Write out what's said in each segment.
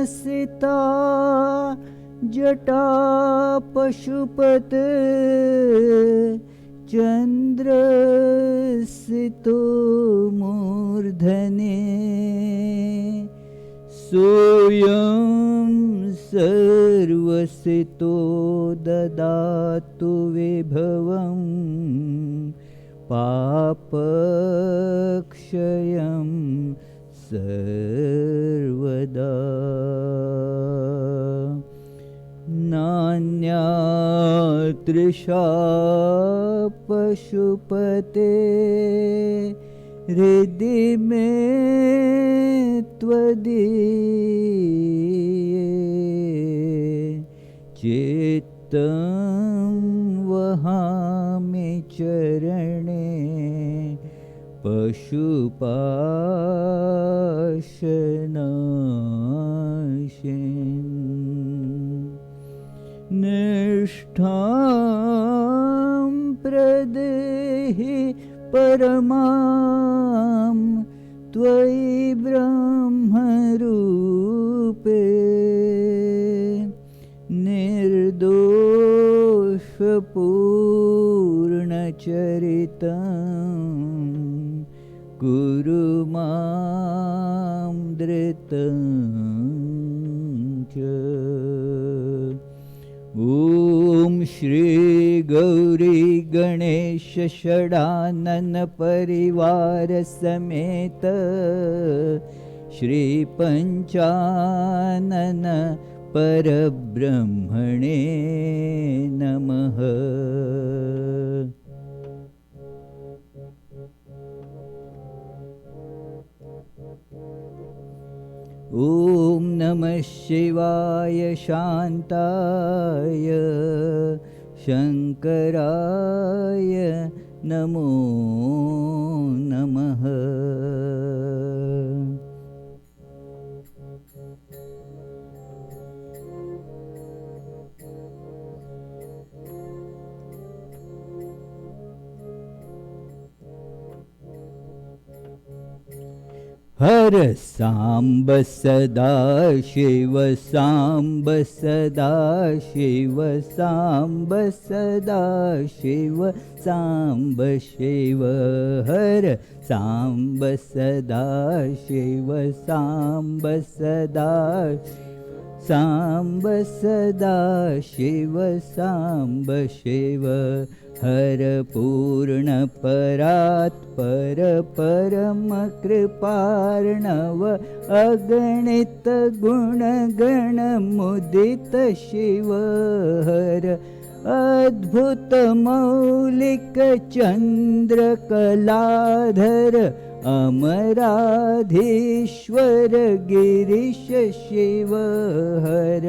सिता जटा पशुपते चन्द्रसितो मूर्धने सोऽयं सर्वसितो ददातु विभवं पापक्षयं सर्वदा नान्यातृषा पशुपते हृदि मे त्वदीये चित्तं वहामि चरणे पशुपाशनाशिन् निष्ठां प्रदेहि परमां त्वयि ब्रह्मरूपे निर्दोषपूर्णचरितं कुरु मां धृतं च। ॐ श्री गौरी गणेश षडानन परिवार समेत श्री पंचानन परब्रह्मणे नमः। ॐ नमः शिवाय शान्ताय शङ्कराय नमो नमः। हर सांब सदा शिव सांब सदा शिव सांब सदा शिव सांब शिव हर सांब सदा शिव सांब सदा सांब सदा शिव सांब शिव हर पूर्ण परात्पर परम कृपार्णव अगणित गुणगण मुदित शिव हर अद्भुत मौलिक चंद्र कलाधर अमराधीश्वर गिरीश शिव हर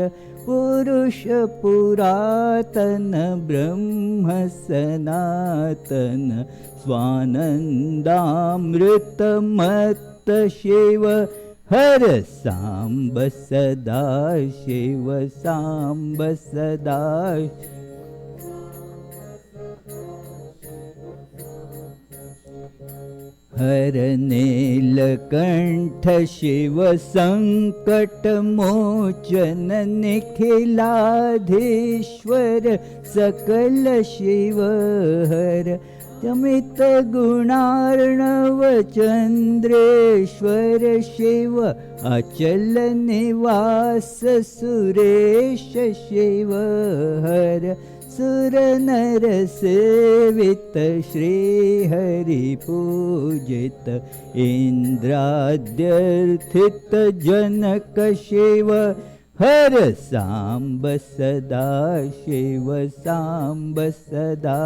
पुरुष पुरातन ब्रह्म सनातन स्वानंदामृत मत्त शिव हर सांब सदा शिव सांब सदा हर नीलकंठ शिव संकट मोचन निखिलाधीश्वर सकल शिव हर अमित गुणार्णव चंद्रेश्वर शिव अचल निवास सुरेश शिव हर सुर नर सेवित श्री हरि पूजित इंद्राद्यर्थित जनक शिव हर सांब सदा शिव सांब सदा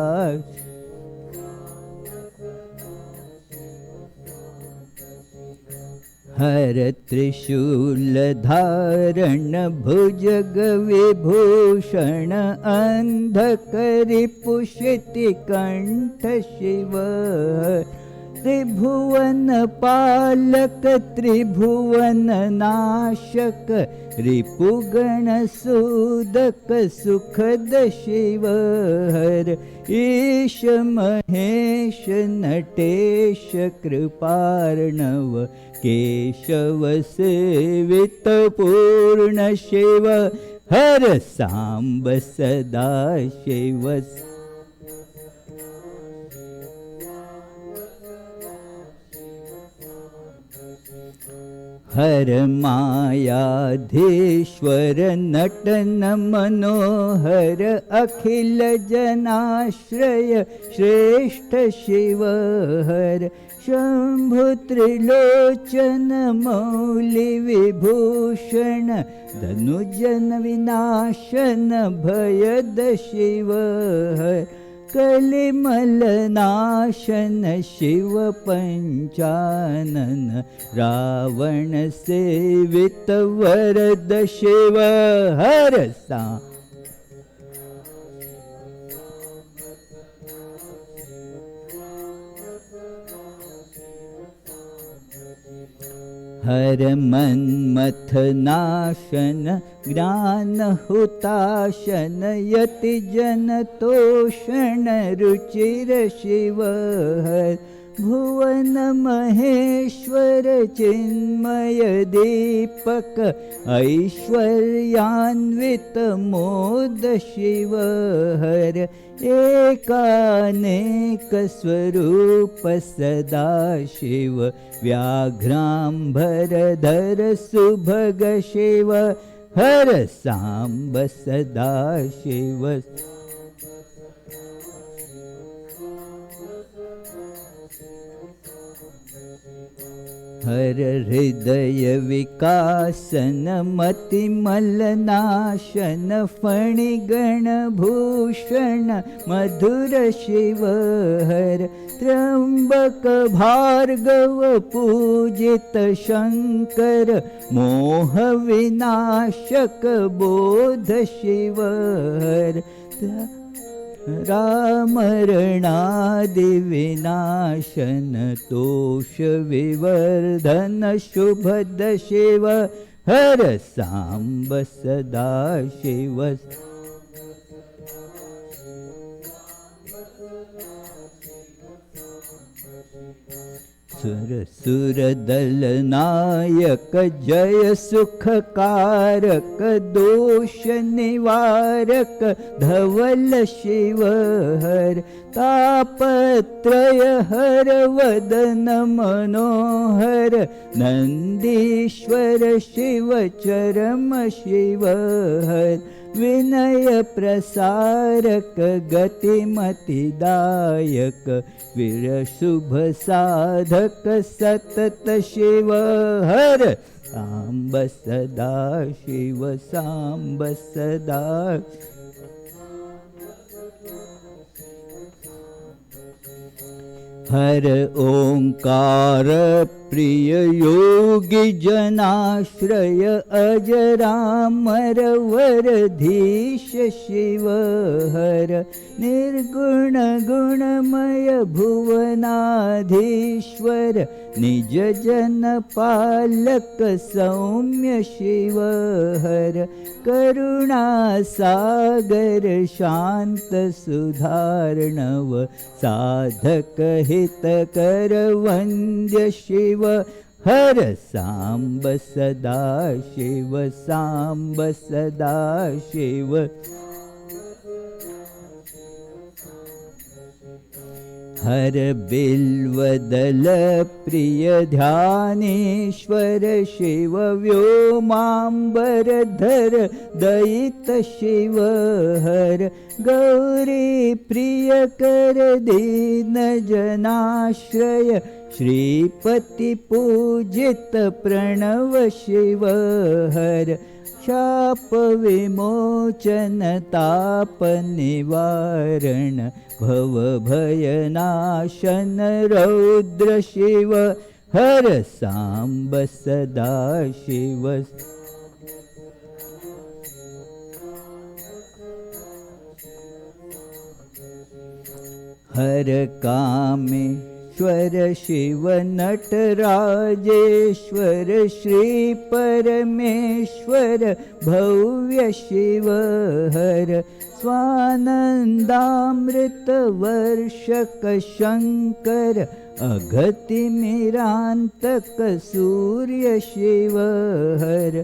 हर त्रिशूल धारण भुजग विभूषण अंधकरि पुषिति कंठ शिव त्रिभुवन पालक त्रिभुवन नाशक रिपुगण सूदक सुखद शिव हर ईश महेश नटेश कृपार्णव केशव सेवित पूर्ण शिव हर सांब सदा शिव हर मायाधीश्वर नटन मनोहर अखिल जनाश्रय श्रेष्ठ शिव हर शंभु त्रिलोचन मौलि विभूषण धनुजन विनाशन भयद शिव हर कलिमलनाशन शिव पंचानन रावण सेवित वरद शिव हर सा हर मन्मथ नाशन ज्ञान हुताशन यति जन तोषण रुचिर शिव हर भुवन महेश्वर चिन्मय दीपक ऐश्वर्यान्वित मोद शिव हर एकानेक स्वरूप सदा शिव व्याघ्रांबरधर सुभग शिव हर सांब सदा शिव हर हृदय विकासन मतिमलनाशन फणिगण भूषण मधुर शिव हर त्र्यंबक भार्गव पूजित शंकर मोह विनाशक बोध शिव हर रामरणादि विनाशन तोष विवर्धन शुभद शिव हर सांब सदा शिव सुर सुर दल नायक जय सुखकारक दोष निवारक धवल शिव हर तापत्रय हर वदन मनोहर नंदीश्वर शिव चरम शिव हर विनय प्रसारक गतिमतिदायक वीर शुभ साधक सतत शिव हर सांब सदा शिव सांब सदा हर ओंकार प्रिय योगी जनाश्रय अजरामर वरधीश शिव हर निर्गुण गुणमय भुवनाधीश्वर निज जन पालक सौम्य शिव हर करुणा सागर शांत सुधारणव साधक हितकर वंद्य शिव हर सांब सदा शिव सांब सदा शिव हर बिल्वदल प्रिय ध्यानेश्वर शिव व्योमांबरधर दयित शिव हर गौरी प्रिय कर दीन जनाश्रय श्रीपति पूजित प्रणव शिव हर शाप विमोचन ताप निवारण भव भयनाशन रौद्र शिव हर सांब सदा शिव हर कामेश्वर शिव नटराजेश्वर श्री परमेश्वर भव्य शिव हर स्वानंदामृत वर्षक शंकर अगतिमिरान्तक सूर्य शिव हर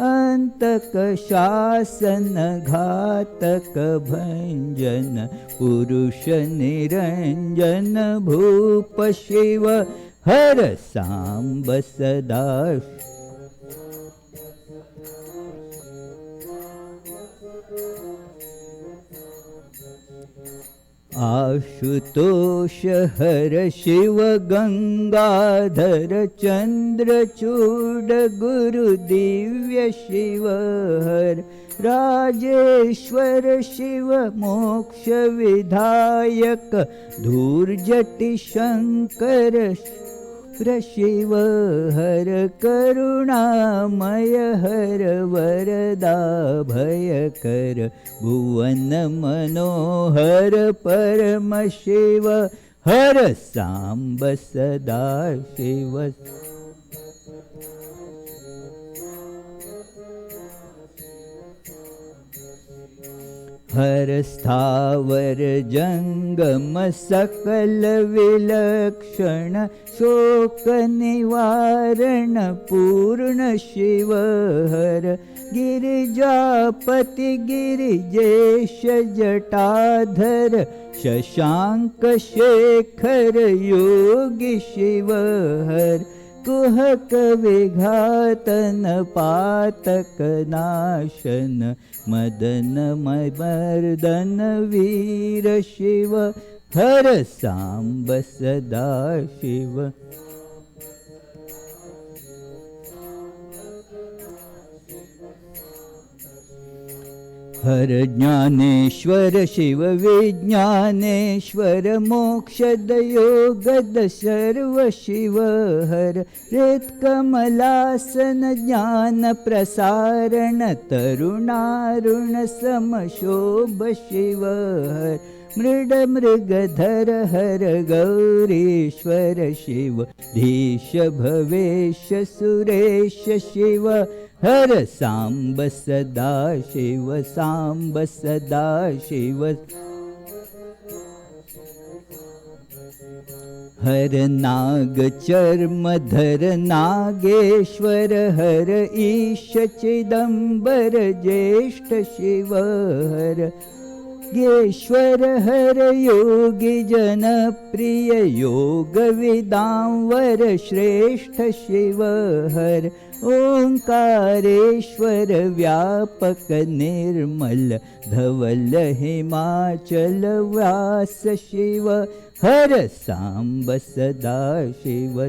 अन्तक शासन घातक भञ्जन पुरुष निरञ्जन भूप शिव हर साम्ब सदा आशुतोष हर शिव गंगाधर चंद्रचूड गुरु दिव्य शिव हर राजेश्वर शिव मोक्ष विधायक धूर्जटि शंकर शिव हर करुणामय हर वरदा भयकर भुवन मनोहर परम शिव हर सांब सदा शिव हर स्थावर जंगम सकल विलक्षण शोक निवारण पूर्ण शिव हर गिरिजापति गिरिजेश जटाधर शशांक शेखर योगी शिव हर कुहक विघातन पातक नाशन मदन मर्दन वीर शिव हर सांब सदा शिव हर ज्ञानेश्वर शिव विज्ञानेश्वर मोक्षद योगद सर्व शिव हर हृत्कमलासन ज्ञान प्रसारण तरुणारुण समशोभ शिव हर मृड मृगधर हर गौरीश्वर शिव धीश भवेश सुरेश शिव हर सांब सदा शिव सांब सदा शिव हर नाग चर्मधर नागेश्वर हर ईश चिदंबर ज्येष्ठ शिव हर गेश्वर हर योगी जन प्रिय योग विदांवर श्रेष्ठ शिव हर ओंकारेश्वर व्यापक निर्मल धवल हिमाचल व्यास शिव हर सांब सदा शिव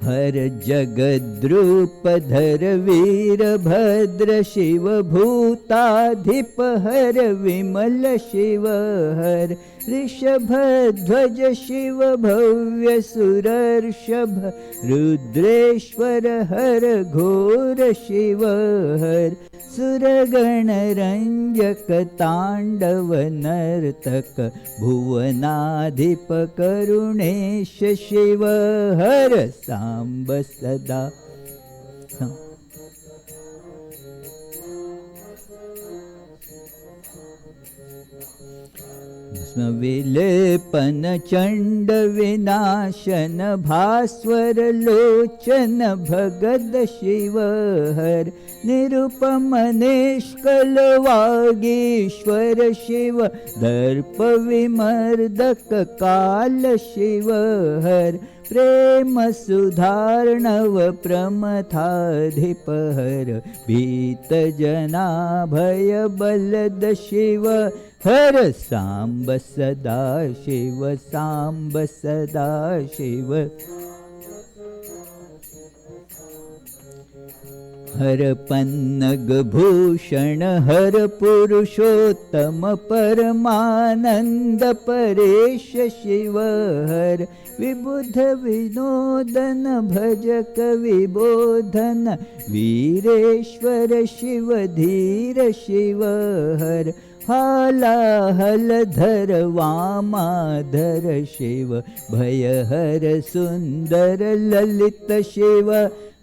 हर जगद्रूपधर वीरभद्र शिव भूताधिप हर विमल शिव हर ऋषभध्वज शिव भव्य सुरर्षभ रुद्रेश्वर हर घोर शिव हर सुरगण रंजक तांडव नर्तक भुवनाधिप करुणेश शिव हर सांब सदा विलेपन चंड विनाशन भास्वर लोचन भगद शिव हर निरुपम निष्कल वागीश्वर शिव दर्प विमर्दक काल शिव हर प्रेम सुधार्णव प्रमथाधिप हर भीत जना भय बलद शिव हर सांब सदा शिव सांब सदा शिव हर पन्नग भूषण हर पुरुषोत्तम परमानंद परेश शिव हर विबुध विनोदन भजक विबोधन वीरेश्वर शिव धीर शिव हर हालाहलधर वामाधर शिव भयहर सुंदर ललित शिव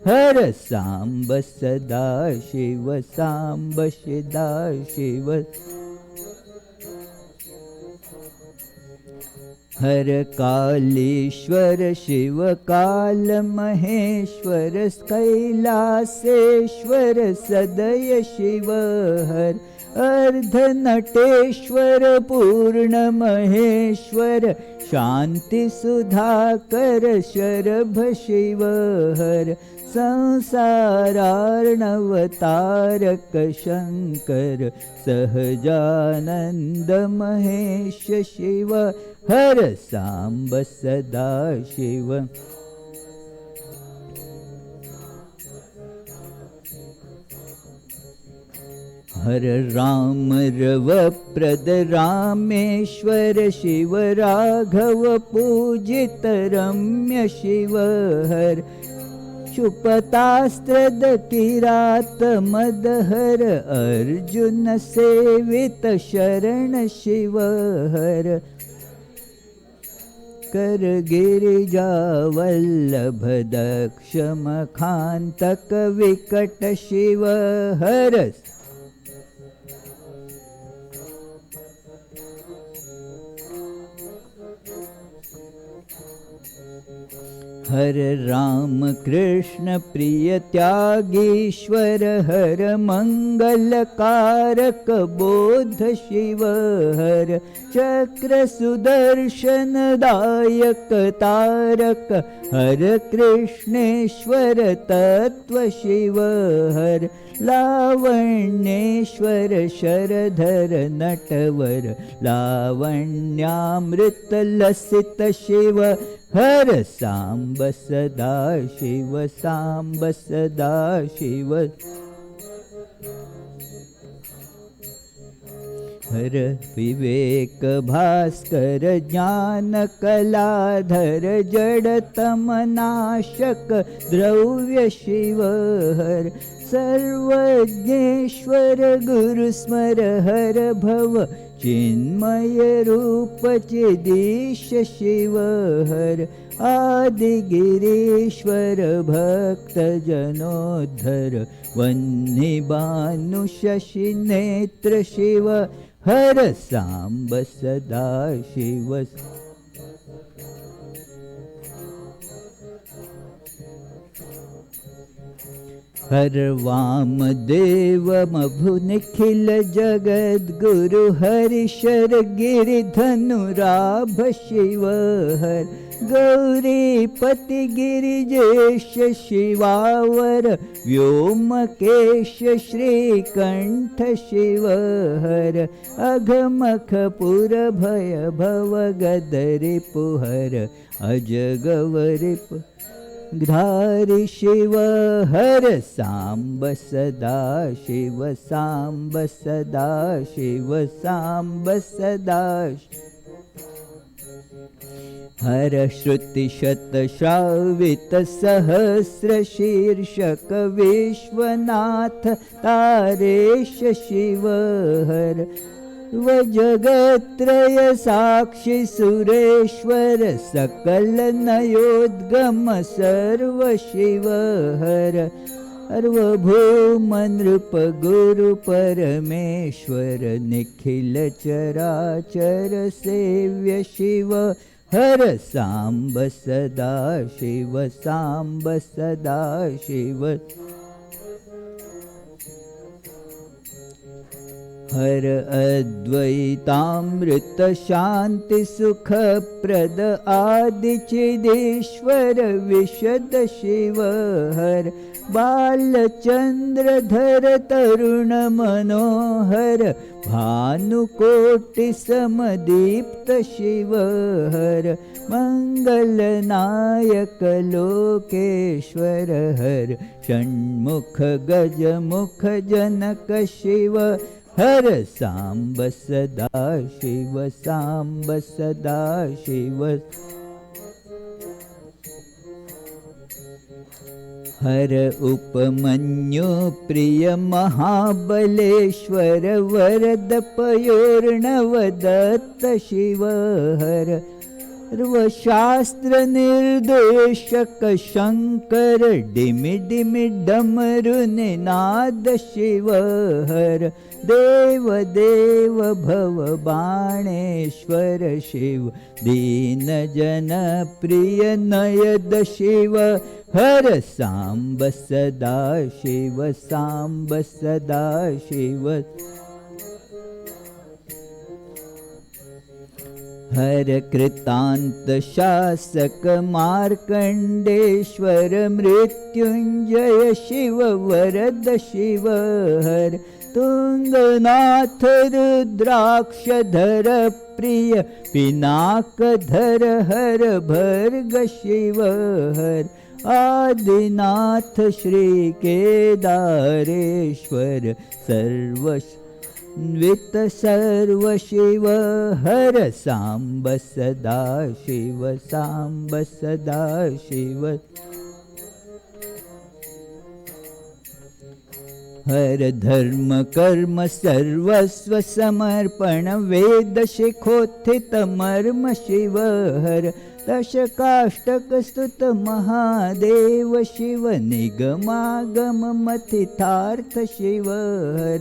हर सांब सदा शिव सांब सदा शिव हर कालीश्वर शिव काल महेश्वर कैलासेश्वर सदय शिव हर अर्धनटेश्वर पूर्ण महेश्वर शांति सुधाकर शरभ शिव हर संसारार्णवतारक शंकर सहजानंद महेश शिव हर सांब सदा शिव हर राम रव प्रद रामेश्वर शिव राघव पूजित रम्य शिव हर शुपतास्त्रद किरात मदहर अर्जुन सेवित शरण शिव हर कर गिरिजा वल्लभ दक्ष मखांतक विकट शिव हर हर राम कृष्ण प्रिय त्यागीश्वर हर मंगल कारक बोध शिव हर चक्र सुदर्शन दायक तारक हर कृष्णेश्वर तत्व शिव हर लावण्येश्वर शरधर नटवर लावण्यामृत लसित शिव हर सांब सदा शिव सांब सदा शिव हर विवेक भास्कर ज्ञान कलाधर जड़तम नाशक द्रव्य शिव हर सर्वज्ञेश्वर गुरु स्मर हर भव चिन्मय रूप चिदीश शिव हर आदिगिरीश्वर भक्त जनोद्धर वह्नि भानु शशि नेत्र शिव हर सांब सदा शिव हर वामदेव मभु निखिल जगद गुरु हरिशर गिरिधनुराभ शिव हर गौरीपति गिरिजेश शिवावर व्योमकेश श्रीकंठ शिव हर अघमखपुर भय भव गदरिपुहर अजगवरिप धारि शिव हर सांब सदा शिव सांब सदा शिव सांब सदा हर श्रुति शत श्रावित सहस्र शीर्षक विश्वनाथ तारेश शिव हर जगत्रय साक्षी सुरेश्वर सकल नयोद्गम सर्व शिव हर सर्वभौम नृप गुरु परमेश्वर निखिल चराचर सेव्य शिव हर सांब सदा शिव सांब सदा शिव हर अद्वैतामृत शांति सुख प्रद आदि चिदीश्वर विशद शिव हर बालचंद्रधर तरुण मनोहर भानुकोटि समदीप्त शिव हर मंगलनायक लोकेश्वर हर षण्मुख गजमुख जनक शिव हर सांब सदा शिव सांब सदा शिव हर उपमन्यु प्रिय महाबलेश्वर वरद पयोर्णव दत्त शिव हर सर्वशास्त्र निर्देशक शंकर डिमि डिमि डमरु निनाद शिव हर देव देव भव बाणेश्वर शिव दीन जन प्रिय नयद शिव हर सांब सदा शिव सांब सदा शिव हर कृतांत शासक मार्कंडेश्वर मृत्युंजय शिव वरद शिव हर तुंगनाथ रुद्राक्षधर प्रिय पिनाकधर हर भर्ग शिव हर आदिनाथ श्री केदारेश्वर सर्व वित सर्व शिव हर सांब सदा शिव सांब सदा शिव हर धर्म कर्म सर्वस्व समर्पण वेद शिखोत्थित मर्म शिव हर दश काष्टक स्तुत महादेव शिव निगमागम मथितार्थ शिव हर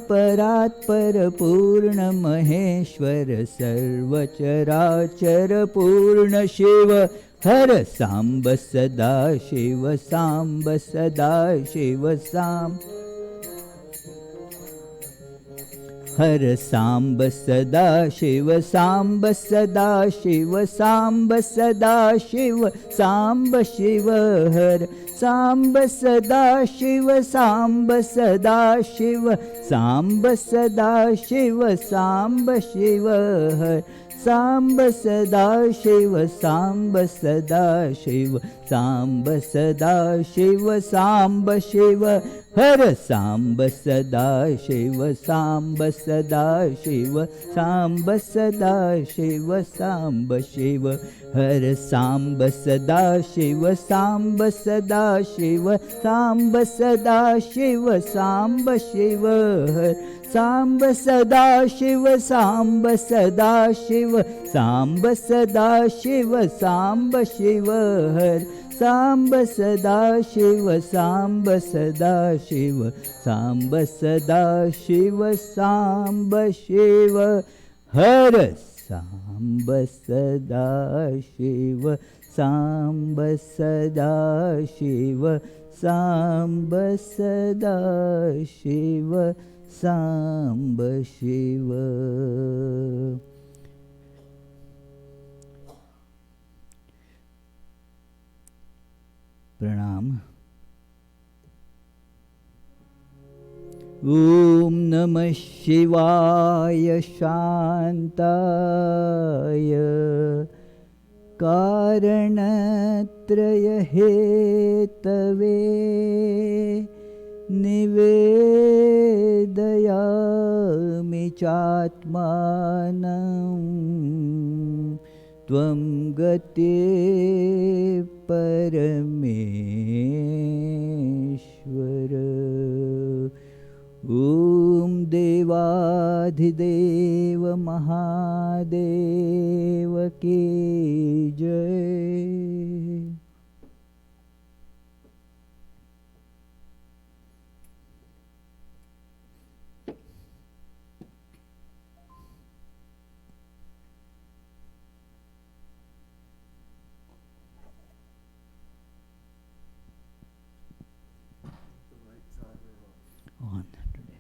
परात्पर पूर्ण महेश्वर सर्वचराचर पूर्ण शिव हर सांब सदा शिव सांब सदा शिव सांब हर सांब सदा शिव सांब सदा शिव सांब सदा शिव सांब शिव हर सांब सदा शिव सांब सदा शिव सांब सदा शिव सांब शिव हर सांब सदा शिव सांब सदा शिव सांब सदा शिव सांब शिव हर सांब सदा शिव सांब सदा शिव सांब सदा शिव सांब शिव हर सांब सदा शिव सांब सदा शिव सांब सदा शिव सांब शिव हर सांब सदा शिव सांब सदा शिव सांब सदा शिव सांब शिव हर सांब सदा शिव सांब सदा शिव सांब सदा शिव सांब शिव हर सांब सदा शिव सांब सदा शिव सांब सदा शिव सांब शिव प्रणाम। ओम नमः शिवाय शांताय कारणत्रय हेतवे निवेदयामि चात्मानं त्वं गते परमेश्वर। ॐ देवाधिदेव महादेव की जय। On today.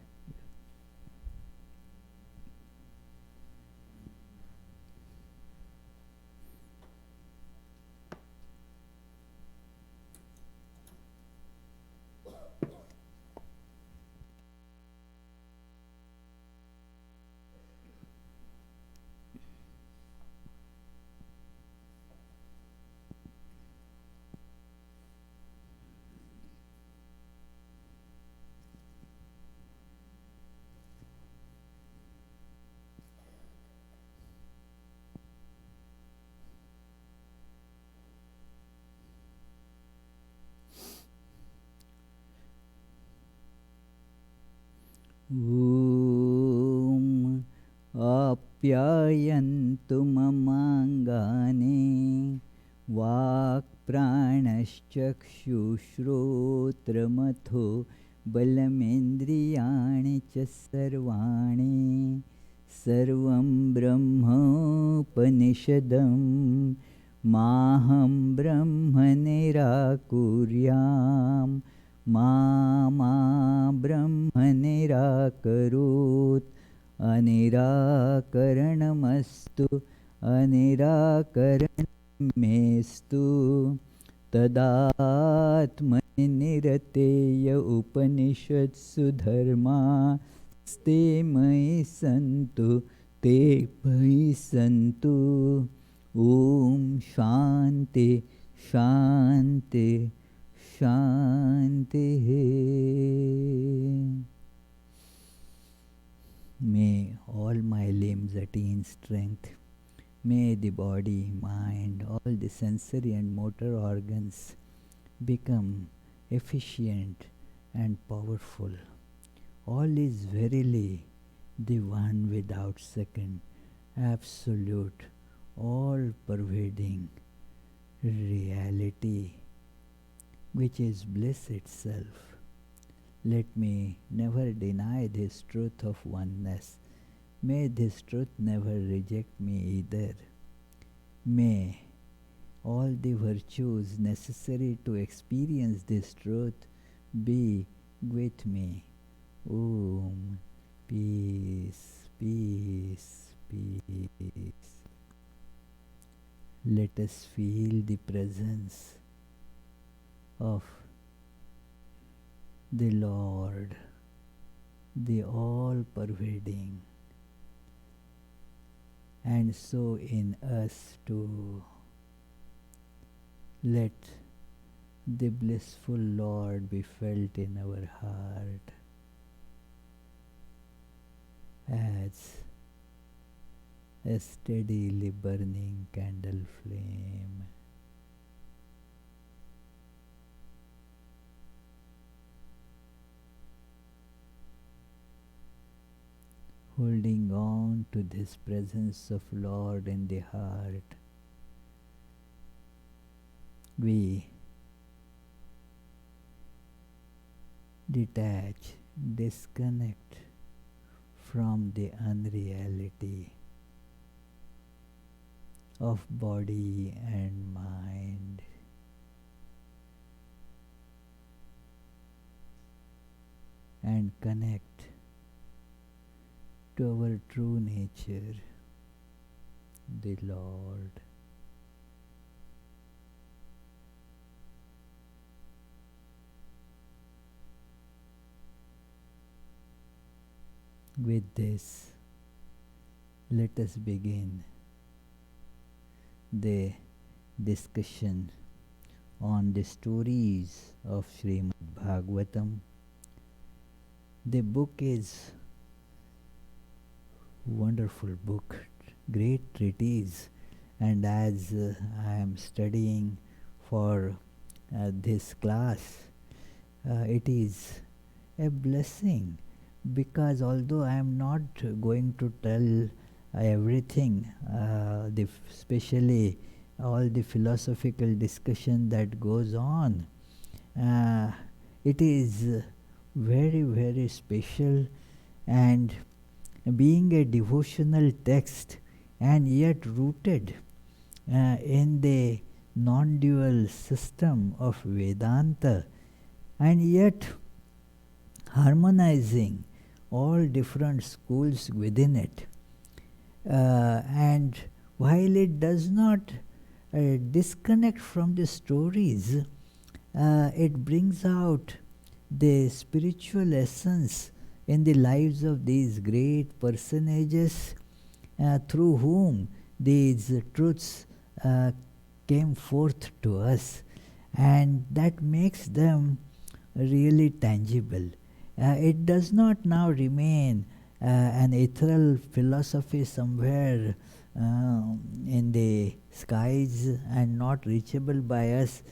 प्यायन्तु ममाङ्गानि वाक्प्राणश्चक्षुश्रोत्रमथो बलमिन्द्रियाणि च सर्वाणि सर्वं ब्रह्मोपनिषदं माहं ब्रह्म निराकुर्यां मा ब्रह्म निराकरोत् अनिराकरणमस्तु अनिराकरणमेस्तु तदात्मनि निरतेय उपनिषत्सु धर्मास्ते मयि सन्तु ते मयि सन्तु। ॐ शान्ति शान्ति शान्तिः। May all my limbs attain strength. May the body, mind, all the sensory and motor organs become efficient and powerful. All is verily the one without second, absolute, all-pervading reality, which is bliss itself. Let me never deny this truth of oneness. May this truth never reject me either. May all the virtues necessary to experience this truth be with me. Om. Peace, peace, peace. Let us feel the presence of the Lord, the all-pervading, and so in us too. Let the blissful Lord be felt in our heart as a steadily burning candle flame. Holding on to this presence of Lord in the heart, we detach, disconnect from the unreality of body and mind, and connect to our true nature, the Lord. With this, let us begin the discussion on the stories of Srimad Bhagavatam. The book is wonderful book, great treatise, and as I am studying for this class, it is a blessing, because although I am not going to tell everything, especially all the philosophical discussion that goes on, it is very, very special, and being a devotional text and yet rooted in the non-dual system of Vedanta, and yet harmonizing all different schools within it. And while it does not disconnect from the stories, it brings out the spiritual essence in the lives of these great personages through whom these truths came forth to us, and that makes them really tangible. It does not now remain an ethereal philosophy somewhere in the skies and not reachable by us,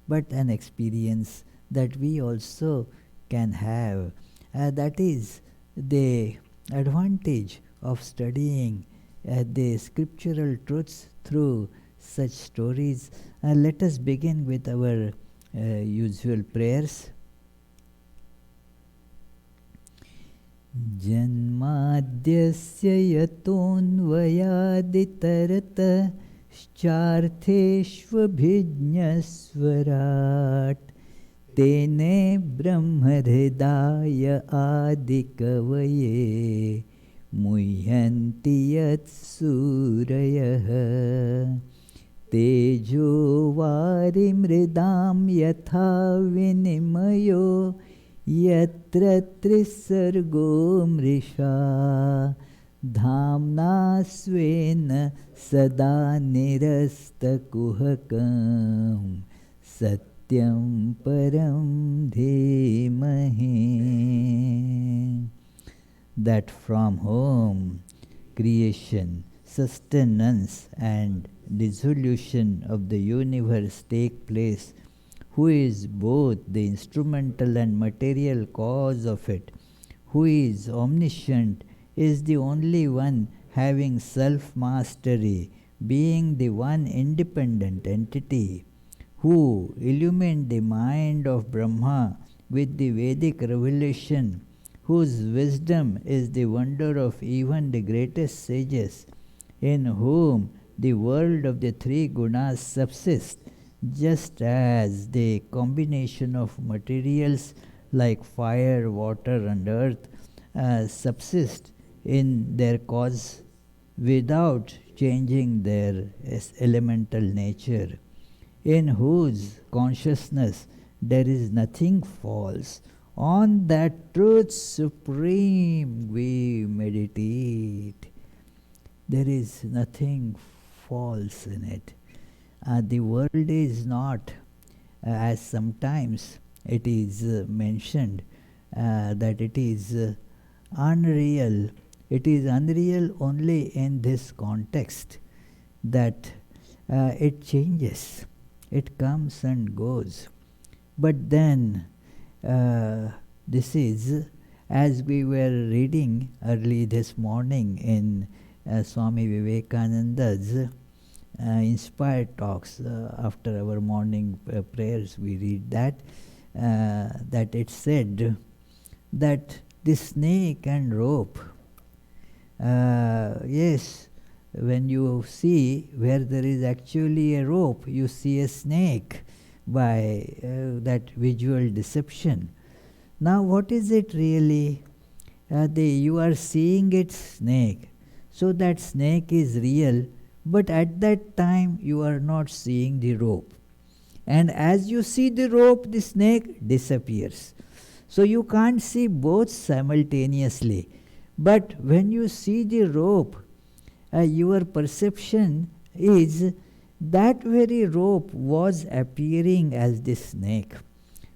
but an experience that we also can have. That is the advantage of studying the scriptural truths through such stories. Let us begin with our usual prayers. Janmadhyasya yatonvayaditarata tene brahmahridaya adikavaye muhyanti yat surayah tejo varimridam yatha vinimayo yatra trisargo mrisha dhamna svena sada nirasta kuhakam satyam param dhimahi. That from whom creation, sustenance and dissolution of the universe take place, who is both the instrumental and material cause of it, who is omniscient, is the only one having self-mastery, being the one independent entity, who illumined the mind of Brahma with the Vedic revelation, whose wisdom is the wonder of even the greatest sages, in whom the world of the three gunas subsists, just as the combination of materials like fire, water and earth subsist in their cause without changing their elemental nature, in whose consciousness there is nothing false. On that truth supreme we meditate. There is nothing false in it. The world is not, as sometimes it is mentioned, that it is unreal. It is unreal only in this context, that it changes, it comes and goes. But then, this is, as we were reading early this morning in Swami Vivekananda's inspired talks, after our morning prayers, we read that it said that the snake and rope, yes, when you see where there is actually a rope, you see a snake by that visual deception. Now what is it really? You are seeing it snake, so that snake is real, but at that time you are not seeing the rope. And as you see the rope, the snake disappears. So you can't see both simultaneously. But when you see the rope, your perception is that very rope was appearing as the snake.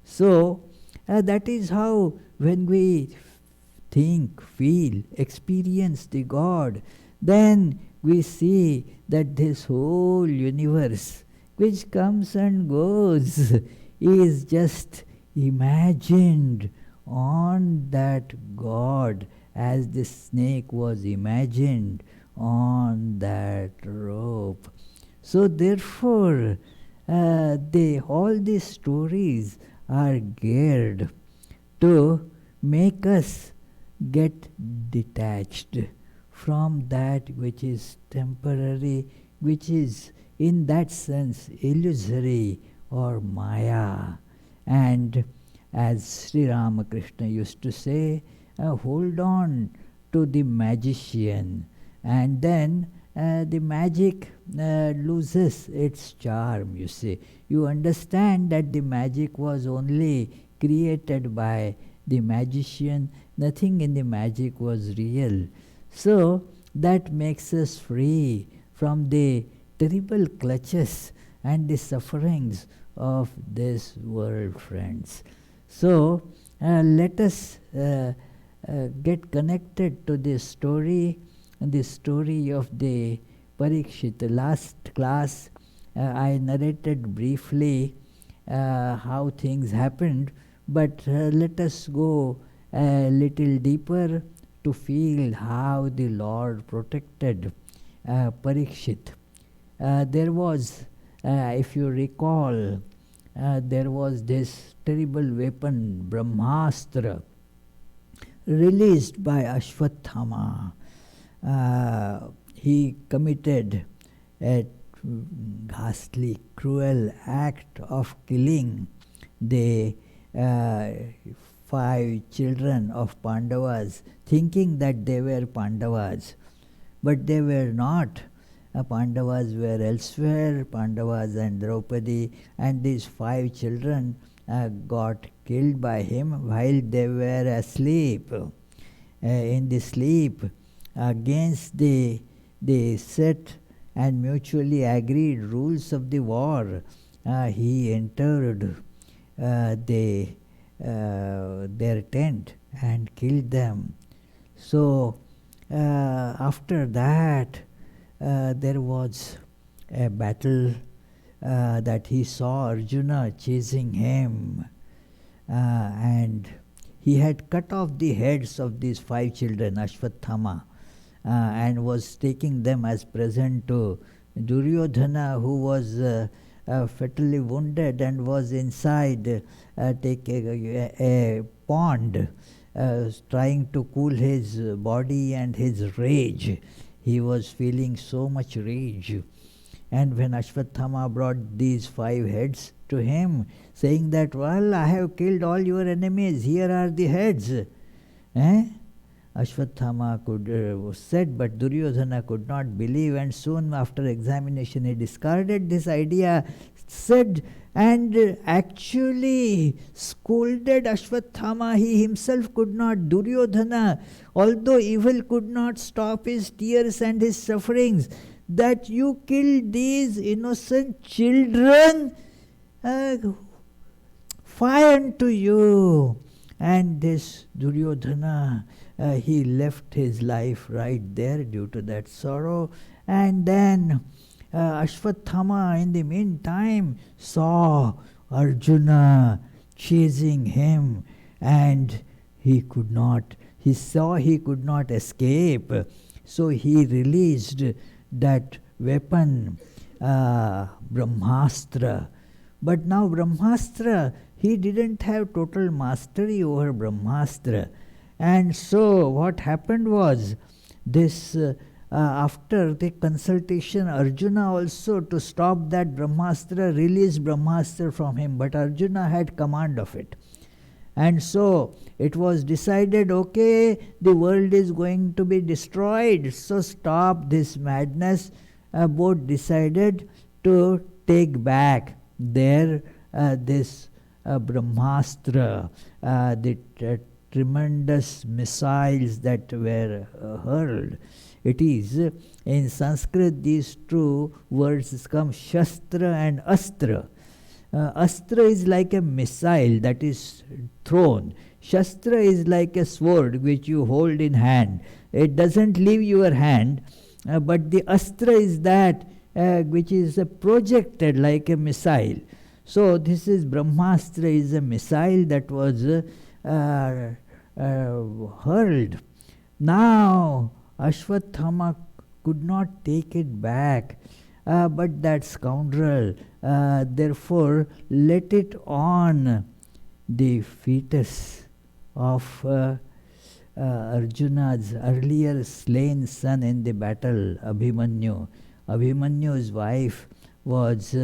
So that is how when we think, feel, experience the God, then we see that this whole universe, which comes and goes, is just imagined on that God, as the snake was imagined on that rope. So therefore, all these stories are geared to make us get detached from that which is temporary, which is in that sense illusory or Maya. And as Sri Ramakrishna used to say, hold on to the magician, and then the magic loses its charm, you see. You understand that the magic was only created by the magician, nothing in the magic was real. So that makes us free from the terrible clutches and the sufferings of this world, friends. So let us get connected to this story, the story of the Parikshit. Last class I narrated briefly how things happened, but let us go a little deeper to feel how the Lord protected Parikshit. There was, if you recall, there was this terrible weapon, Brahmastra, released by Ashwatthama. He committed a ghastly, cruel act of killing the 5 children of Pandavas, thinking that they were Pandavas. But they were not. Pandavas were elsewhere, Pandavas and Draupadi, and these 5 children got killed by him while they were asleep. In the sleep, against the set and mutually agreed rules of the war, he entered their tent and killed them. So after that, there was a battle that he saw Arjuna chasing him, and he had cut off the heads of these 5 children, Ashwatthama, and was taking them as present to Duryodhana, who was fatally wounded and was inside a pond, trying to cool his body and his rage. He was feeling so much rage. And when Ashwatthama brought these 5 heads to him, saying that, well, I have killed all your enemies, here are the heads. Ashwatthama said, but Duryodhana could not believe, and soon after examination he discarded this idea, said, and actually scolded Ashwatthama. He himself could not. Duryodhana, although evil, could not stop his tears and his sufferings. That you killed these innocent children, fie unto you. And this Duryodhana, he left his life right there due to that sorrow. And then Ashwatthama in the meantime saw Arjuna chasing him, and he could not escape. So he released that weapon, Brahmastra. But now Brahmastra, he didn't have total mastery over Brahmastra. And so what happened was, this after the consultation, Arjuna also, to stop that Brahmastra, released Brahmastra from him, but Arjuna had command of it. And so it was decided, okay, the world is going to be destroyed, so stop this madness. Both decided to take back their this Brahmastra, the tremendous missiles that were hurled. It is, in Sanskrit, these 2 words come, Shastra and Astra. Astra is like a missile that is thrown. Shastra is like a sword which you hold in hand. It doesn't leave your hand, but the Astra is that which is projected like a missile. So this is Brahmastra, is a missile that was hurled. Now Ashwatthama could not take it back, but that scoundrel therefore let it on the fetus of Arjuna's earlier slain son in the battle, Abhimanyu. Abhimanyu's wife was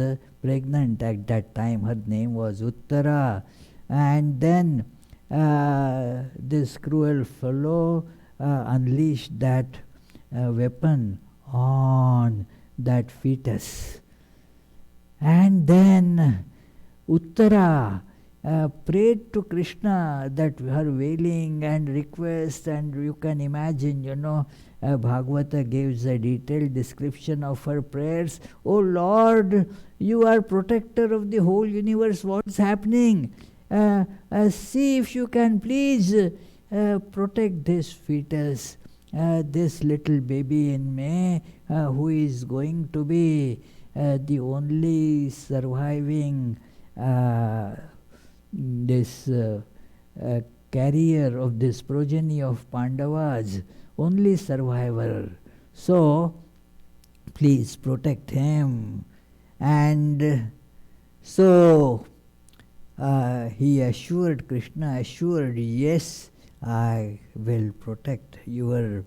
pregnant at that time. Her name was Uttara. And then this cruel fellow unleashed that weapon on that fetus. And then Uttara prayed to Krishna, that her wailing and request, and you can imagine, Bhagavata gives a detailed description of her prayers. Oh Lord, you are protector of the whole universe. What's happening? See if you can please protect this fetus, this little baby in me, who is going to be the only surviving this carrier of this progeny of Pandavas, only survivor. So please protect him. And so he assured, Krishna assured, yes, I will protect your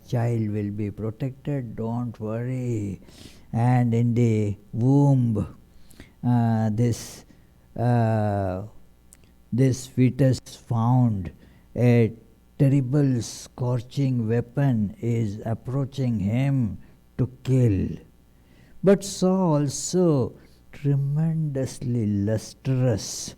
child, will be protected, don't worry. And in the womb, this fetus found a terrible scorching weapon is approaching him to kill, but saw also tremendously lustrous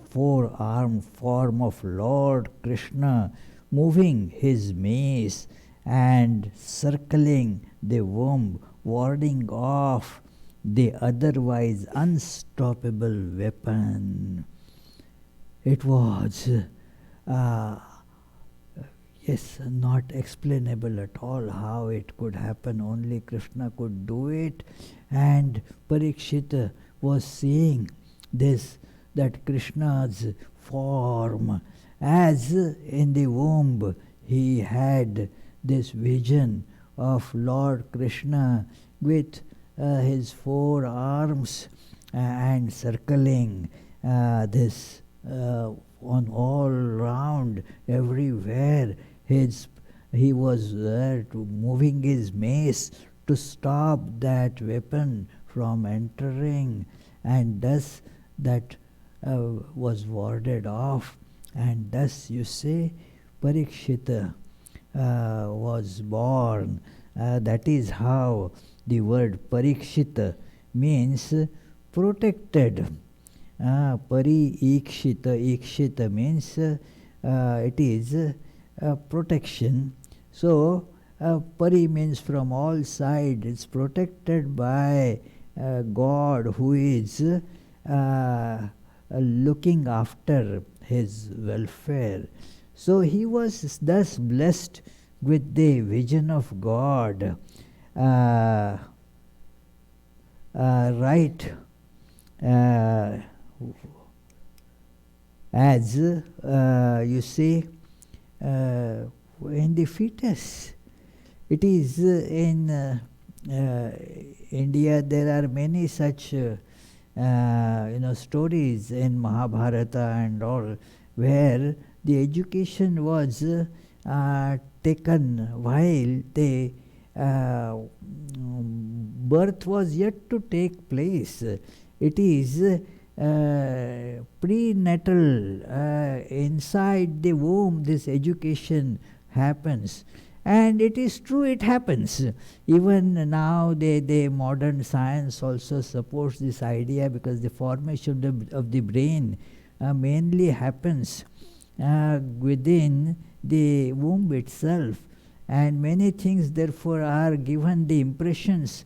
four-armed form of Lord Krishna moving his mace and circling the womb, warding off the otherwise unstoppable weapon. It was yes, not explainable at all how it could happen. Only Krishna could do it. And Parikshit was seeing this, that Krishna's form, as in the womb he had this vision of Lord Krishna with his four arms and circling this on all round, everywhere. He was there moving his mace to stop that weapon from entering, and thus that was warded off. And thus, you say, Parikshita was born. That is how the word Parikshita means protected. Pari-ikshita, ikshita means it is protection. So Pari means from all sides. It's protected by God, who is looking after his welfare. So he was thus blessed with the vision of God. Right as you see, in the fetus. It is in India there are many such stories in Mahabharata and all, where the education was taken while the birth was yet to take place. It is prenatal, inside the womb this education happens. And it is true, it happens. Even now the modern science also supports this idea, because the formation of the brain mainly happens within the womb itself. And many things therefore are given, the impressions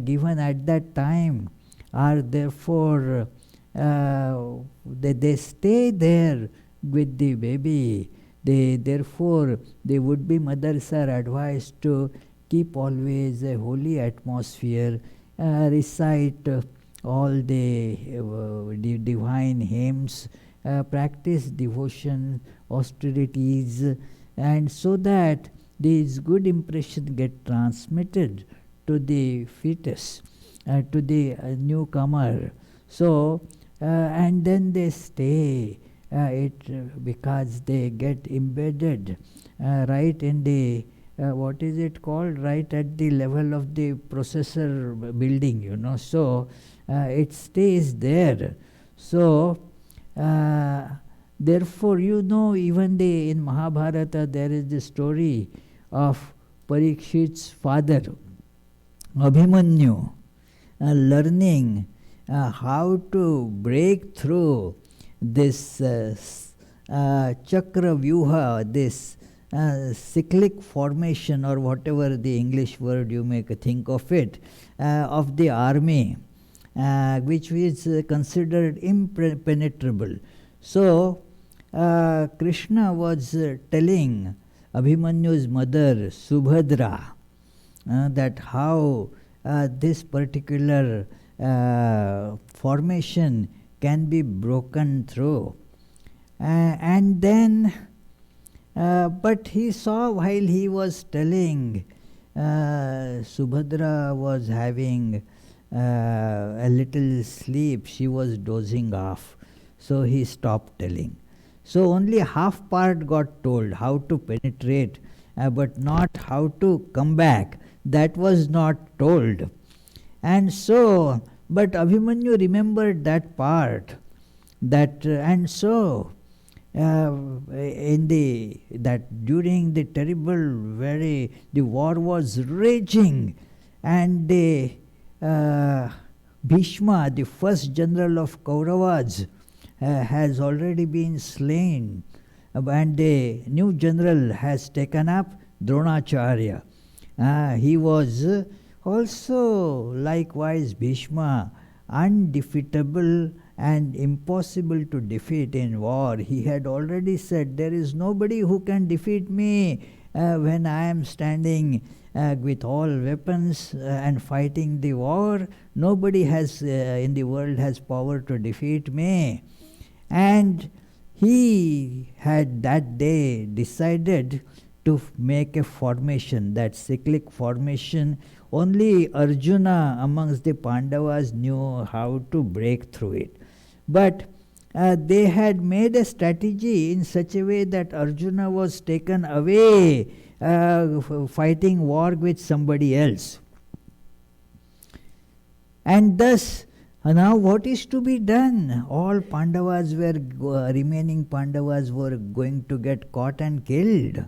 given at that time are therefore they stay there with the baby. Therefore, the would-be mothers are advised to keep always a holy atmosphere, recite all the divine hymns, practice devotion, austerities, and so that these good impressions get transmitted to the fetus, to the newcomer. So, and then they stay. Because they get embedded right in the what is it called, right at the level of the processor building, so it stays there. So therefore, even in Mahabharata there is the story of Parikshit's father Abhimanyu learning how to break through this chakra vyuha, this cyclic formation, or whatever the English word you may think of it, of the army, which is considered impenetrable. So Krishna was telling Abhimanyu's mother Subhadra that how this particular formation can be broken through. And then, but he saw while he was telling Subhadra was having a little sleep, she was dozing off. So he stopped telling. So only half part got told, how to penetrate, but not how to come back. That was not told. And so, but Abhimanyu remembered that part. And so that during the terrible, the war was raging, and Bhishma, the first general of Kauravas, has already been slain, and the new general has taken up Dronacharya. He was also likewise Bhishma, undefeatable and impossible to defeat in war. He had already said, there is nobody who can defeat me when I am standing with all weapons and fighting the war. Nobody has in the world has power to defeat me. And he had that day decided to make a formation, that cyclic formation. Only Arjuna amongst the Pandavas knew how to break through it. But they had made a strategy in such a way that Arjuna was taken away fighting war with somebody else. And thus, now what is to be done? All Pandavas remaining Pandavas were going to get caught and killed.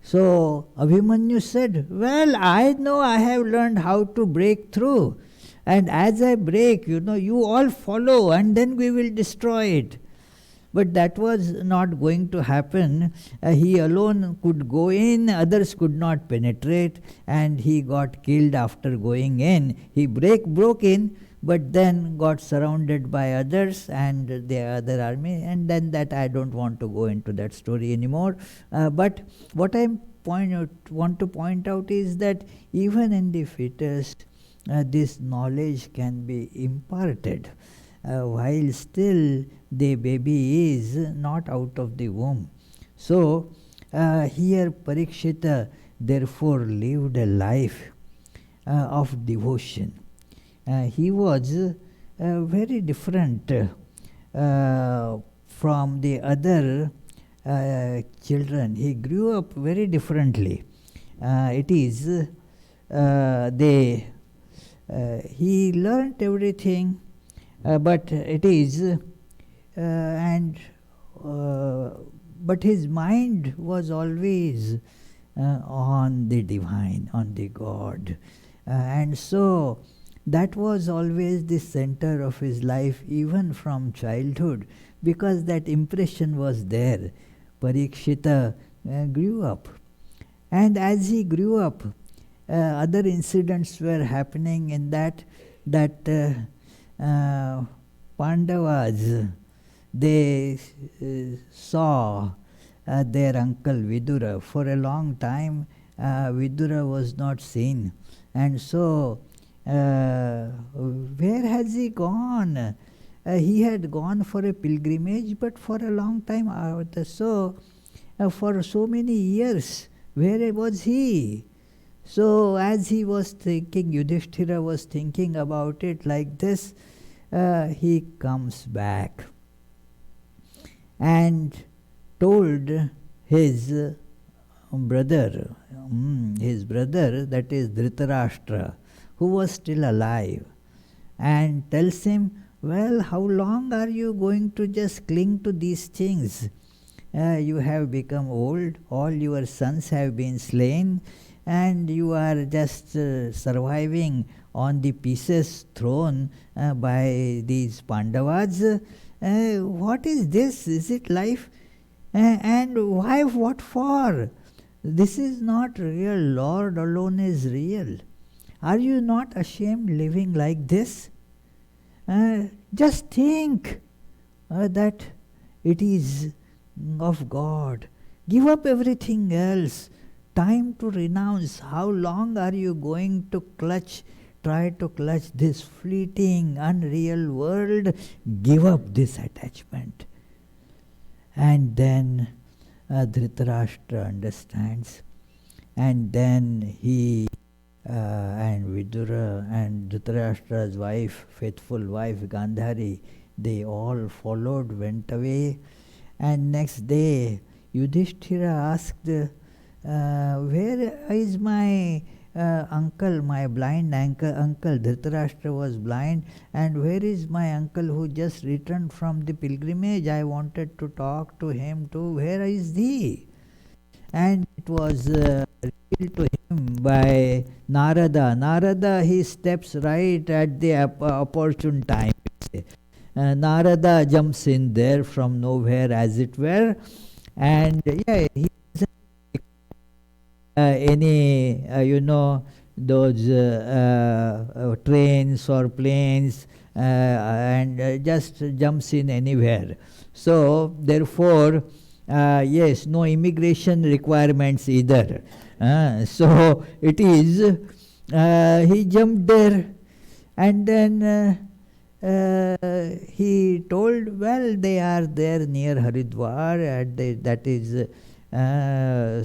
So Abhimanyu said, well, I know I have learned how to break through. And as I break, you all follow, and then we will destroy it. But that was not going to happen. He alone could go in, others could not penetrate, and he got killed after going in. He broke in, but then got surrounded by others and the other army, and then that I don't want to go into that story anymore. But what I want to point out is that even in the fittest, this knowledge can be imparted while still the baby is not out of the womb. So here Parikshita therefore lived a life of devotion. He was very different from the other children. He grew up very differently. He learnt everything, but his mind was always on the divine, on the God, and so that was always the center of his life, even from childhood, because that impression was there. Parikshita grew up, and as he grew up, other incidents were happening in that Pandavas, they saw their uncle Vidura. For a long time, Vidura was not seen, and so where has he gone? He had gone for a pilgrimage, but for a long time, for so many years, where was he? So as he was thinking, Yudhishthira was thinking about it like this, he comes back and told his brother, that is Dhritarashtra, who was still alive, and tells him, well, how long are you going to just cling to these things? You have become old, all your sons have been slain, and you are just surviving on the pieces thrown by these Pandavas. What is this? Is it life? And why? What for? This is not real. Lord alone is real. Are you not ashamed living like this? Just think that it is of God. Give up everything else. Time to renounce. How long are you going to try to clutch this fleeting, unreal world? Give up this attachment. And then Dhritarashtra understands, And then he and Vidura and Dhritarashtra's wife, faithful wife Gandhari, they all followed, went away. And next day, Yudhishthira asked, where is my uncle, my blind uncle? Dhritarashtra was blind, and where is my uncle who just returned from the pilgrimage? I wanted to talk to him too. Where is he? And it was revealed to him by Narada. Narada, he steps right at the opportune time. Narada jumps in there from nowhere, as it were, and yeah, he doesn't any those trains or planes, and just jumps in anywhere. So therefore, yes, no immigration requirements either. So it is, he jumped there, and then he told, well, they are there near Haridwar, that is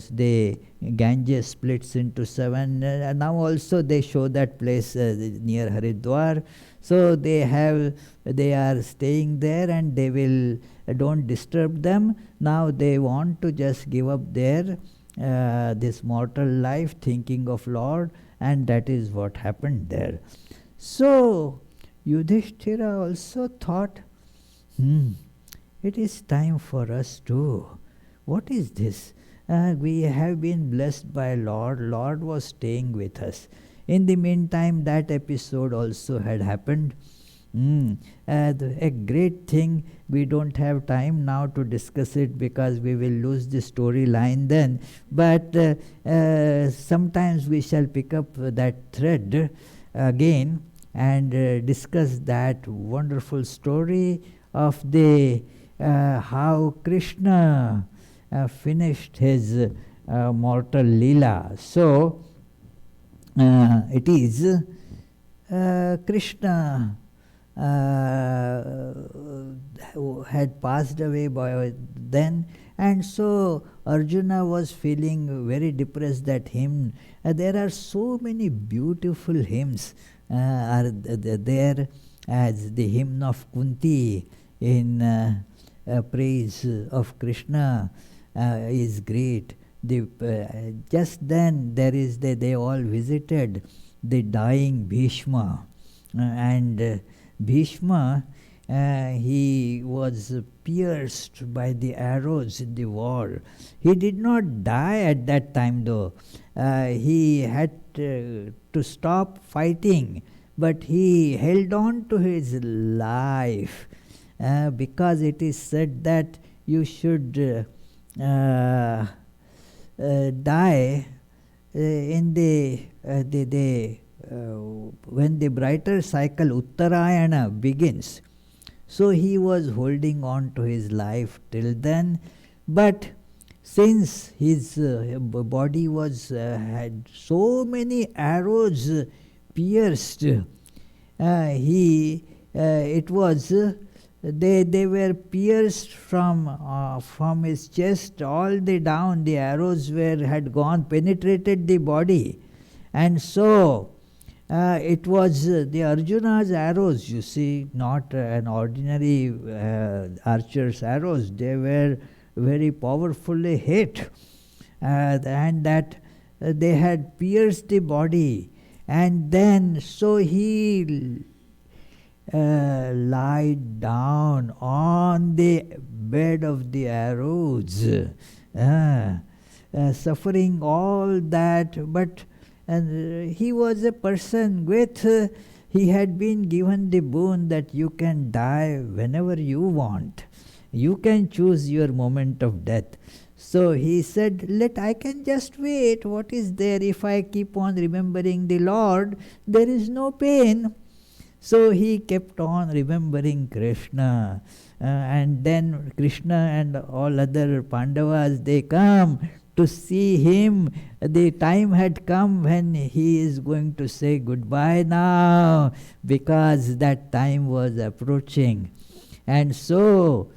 the Ganges splits into 7. Now also they show that place near Haridwar. So they are staying there, and they will, don't disturb them. Now they want to just give up their this mortal life, thinking of Lord, and that is what happened there. So Yudhishthira also thought, it is time for us too. What is this? We have been blessed by Lord. Lord was staying with us. In the meantime, that episode also had happened. A great thing. We don't have time now to discuss it because we will lose the storyline then. But sometimes we shall pick up that thread again and discuss that wonderful story of the how Krishna finished his mortal Leela. So it is Krishna had passed away by then, and so Arjuna was feeling very depressed. That hymn, there are so many beautiful hymns are there, as the hymn of Kunti in praise of Krishna is great. Just then there is they all visited the dying Bhishma, and Bhishma, he was pierced by the arrows in the war. He did not die at that time though. He had to stop fighting, but he held on to his life because it is said that you should die in the when the brighter cycle Uttarayana begins. So he was holding on to his life till then, but since his body was had so many arrows pierced, it was they were pierced from his chest all the down. The arrows had gone, penetrated the body, and so it was the Arjuna's arrows, you see, not an ordinary archer's arrows. They were very powerfully hit, and that they had pierced the body, and then so he lied down on the bed of the arrows, suffering all that. But he was a person he had been given the boon that you can die whenever you want. You can choose your moment of death. So he said, I can just wait. What is there? If I keep on remembering the Lord, there is no pain. So he kept on remembering Krishna. And then Krishna and all other Pandavas, they come to see him. The time had come when he is going to say goodbye now, because that time was approaching. And so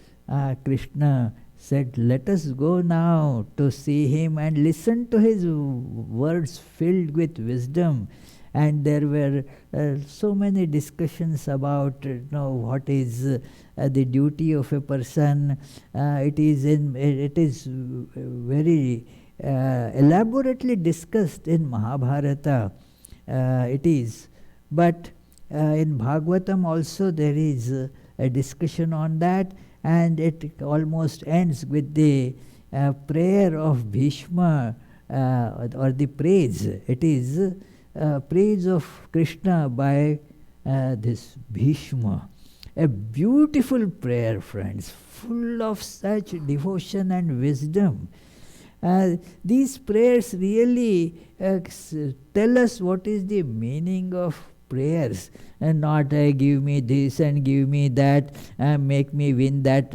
Krishna said, let us go now to see him and listen to his words filled with wisdom. And there were so many discussions about what is the duty of a person. It is very elaborately discussed in Mahabharata. It is, but in Bhagavatam also there is a discussion on that, and it almost ends with the prayer of Bhishma, or the praise. It is praise of Krishna by this Bhishma. A beautiful prayer, friends, full of such devotion and wisdom. These prayers really tell us what is the meaning of prayers, and not give me this and give me that, make me win that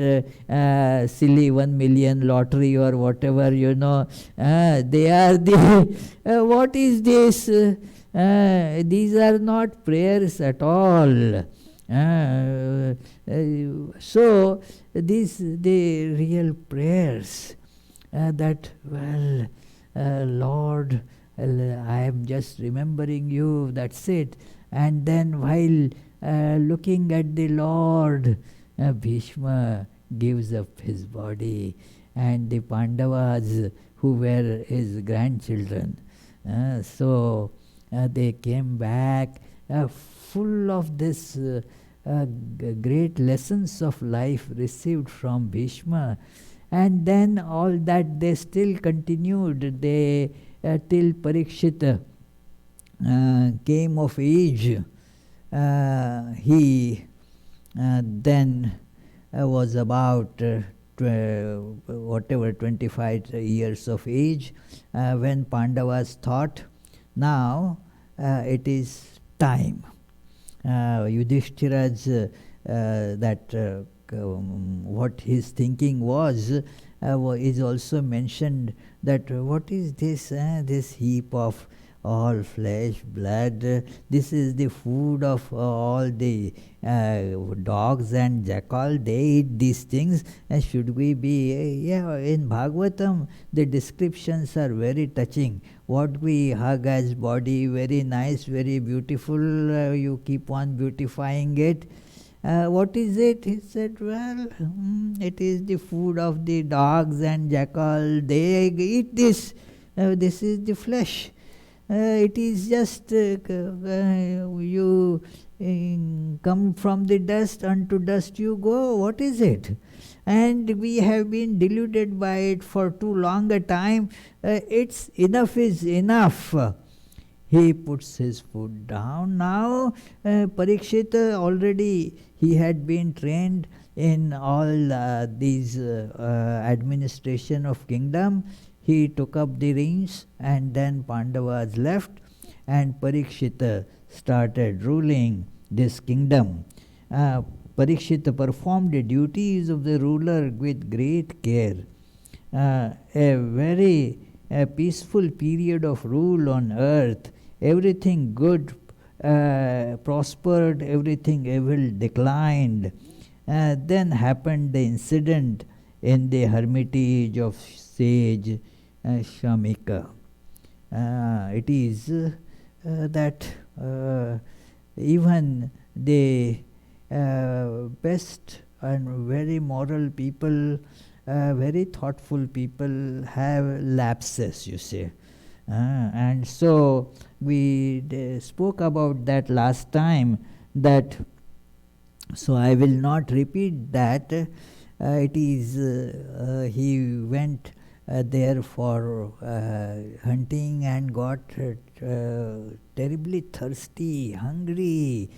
silly 1 million lottery or whatever, they are the what is this? These are not prayers at all. So these the real prayers, that, well, Lord, I am just remembering you, that's it. And then while looking at the Lord, Bhishma gives up his body, and the Pandavas, who were his grandchildren, so they came back full of this great lessons of life received from Bhishma. And then all that they still continued. They till Parikshit came of age. He then was about 25 years of age, when Pandavas thought, now it is time. Yudhishthira's what his thinking was is also mentioned, that what is this, this heap of all flesh, blood, this is the food of all the dogs and jackal, they eat these things, should we be, in Bhagavatam the descriptions are very touching. What we hug as body, very nice, very beautiful, you keep on beautifying it. What is it? He said, well, it is the food of the dogs and jackal, they eat this, this is the flesh. It is just you come from the dust, unto dust you go. What is it? And we have been deluded by it for too long a time. It's enough is enough. He puts his foot down. Now Parikshit already he had been trained in all these administration of kingdom. He took up the reins, and then Pandavas left, and Parikshit started ruling this kingdom. Parikshit performed the duties of the ruler with great care. A very peaceful period of rule on earth. Everything good prospered, everything evil declined. Then happened the incident in the hermitage of sage Shamika. It is that even the best and very moral people, very thoughtful people have lapses, you see. And so we spoke about that last time, that so I will not repeat that. It is he went there for hunting and got terribly thirsty, hungry,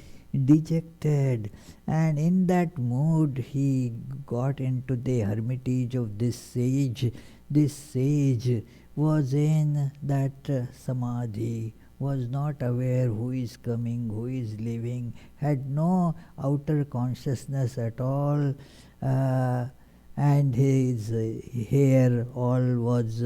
dejected, and in that mood he got into the hermitage of this sage. This sage was in that samadhi, was not aware who is coming, who is leaving, had no outer consciousness at all, and his hair all was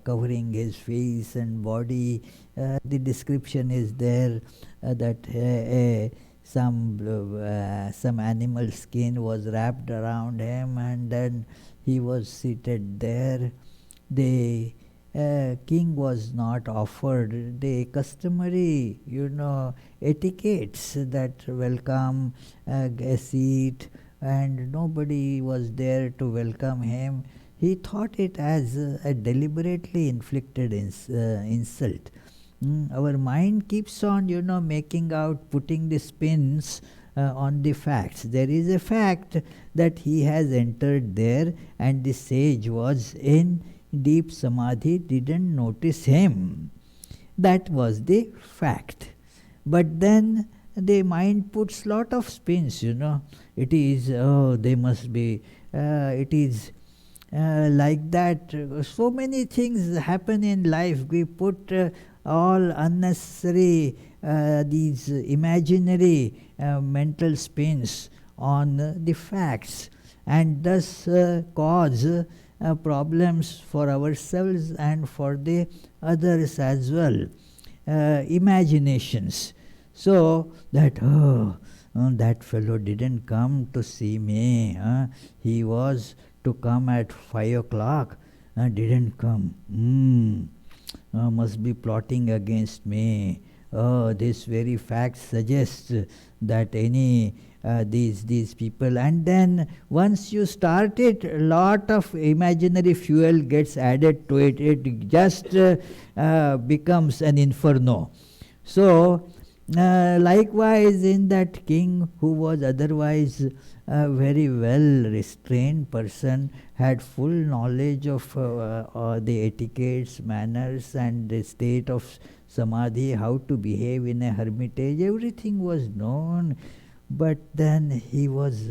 covering his face and body. The description is there that a some animal skin was wrapped around him, and then he was seated there. The king was not offered the customary, etiquettes that welcome, a seat, and nobody was there to welcome him. He thought it as a deliberately inflicted insult. Our mind keeps on, making out, putting the spins on the facts. There is a fact that he has entered there, and the sage was in deep samadhi, didn't notice him. That was the fact. But then the mind puts lot of spins, It is, they must be, it is like that. So many things happen in life. We put all unnecessary, these imaginary mental spins on the facts, and thus cause problems for ourselves and for the others as well. Imaginations. So that, that fellow didn't come to see me. He was to come at 5 o'clock, didn't come. Must be plotting against me. This very fact suggests that these people, and then once you start it, a lot of imaginary fuel gets added to it. It just becomes an inferno. So likewise, in that king who was otherwise a very well restrained person, had full knowledge of the etiquettes, manners, and the state of samadhi, how to behave in a hermitage, everything was known. But then he was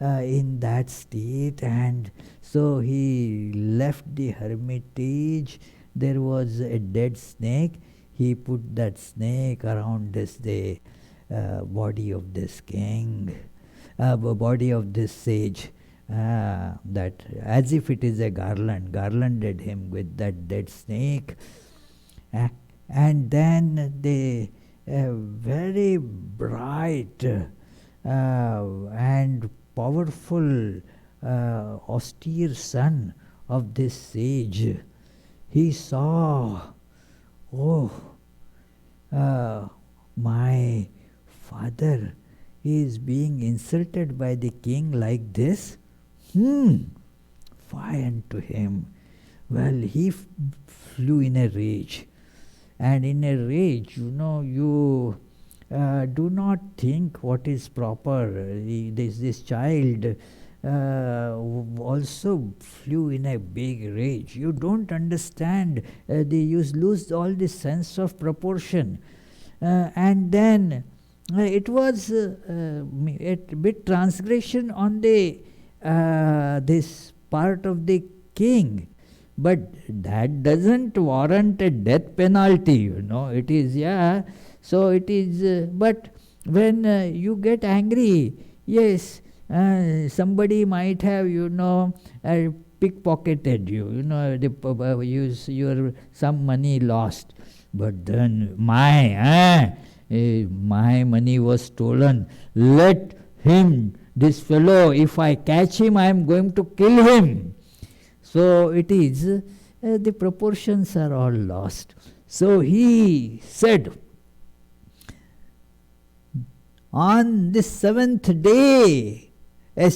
in that state, and so he left the hermitage. There was a dead snake. He put that snake around the body of this king, body of this sage, that as if it is a garlanded him with that dead snake. And then the very bright and powerful, austere son of this sage, he saw, my father is being insulted by the king like this. Fie unto him. Well, he flew in a rage. And in a rage, you do not think what is proper. This child also flew in a big rage. You don't understand. You lose all the sense of proportion. And then it was a bit transgression on the this part of the king. But that doesn't warrant a death penalty, It is, so it is, but when you get angry, yes, somebody might have, pickpocketed you, your some money lost. But then my money was stolen. Let him, this fellow, if I catch him, I am going to kill him. So it is, the proportions are all lost. So he said, on the 7th day, a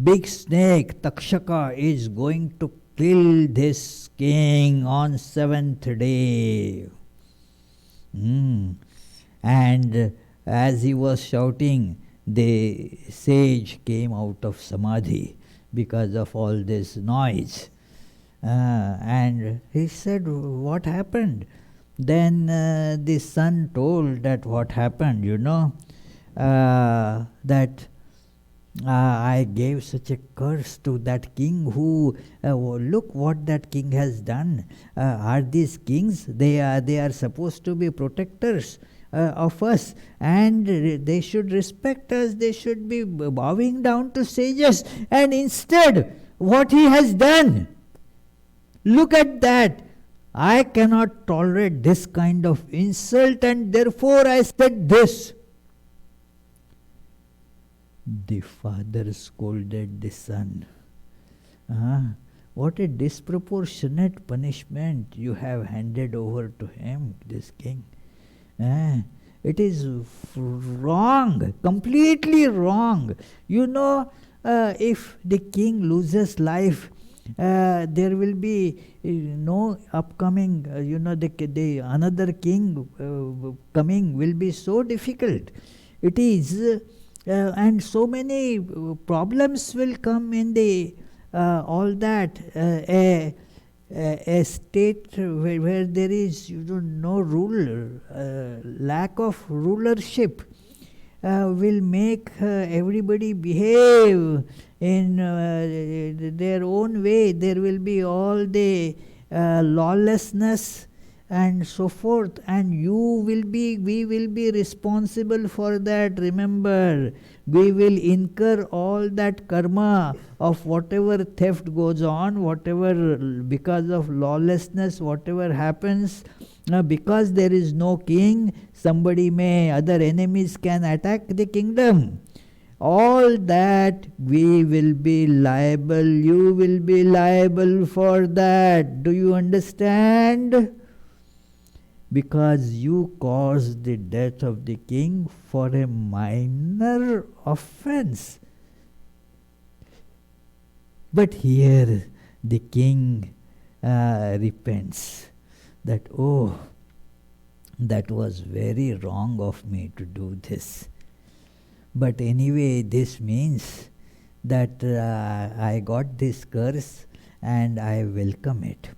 big snake, Takshaka, is going to kill this king on 7th day. And as he was shouting, the sage came out of samadhi because of all this noise. And he said, what happened? Then the son told that what happened, that I gave such a curse to that king who, look what that king has done. Are these kings? They are supposed to be protectors of us, and they should respect us, they should be bowing down to sages, and instead what he has done, look at that. I cannot tolerate this kind of insult, and therefore I said this. The father scolded the son. Ah, what a disproportionate punishment you have handed over to him, this king. Ah, it is wrong, completely wrong. You know, if the king loses life, there will be no upcoming, the another king coming will be so difficult. It is, and so many problems will come in the all that. A state where there is no ruler, lack of rulership will make everybody behave in their own way. There will be all the lawlessness and so forth, and we will be responsible for that. Remember, we will incur all that karma of whatever theft goes on, whatever because of lawlessness, whatever happens. Because there is no king, other enemies can attack the kingdom. All that we will be liable, you will be liable for that. Do you understand? Because you caused the death of the king for a minor offense. But here the king repents that, oh, that was very wrong of me to do this. But anyway, this means that I got this curse and I welcome it.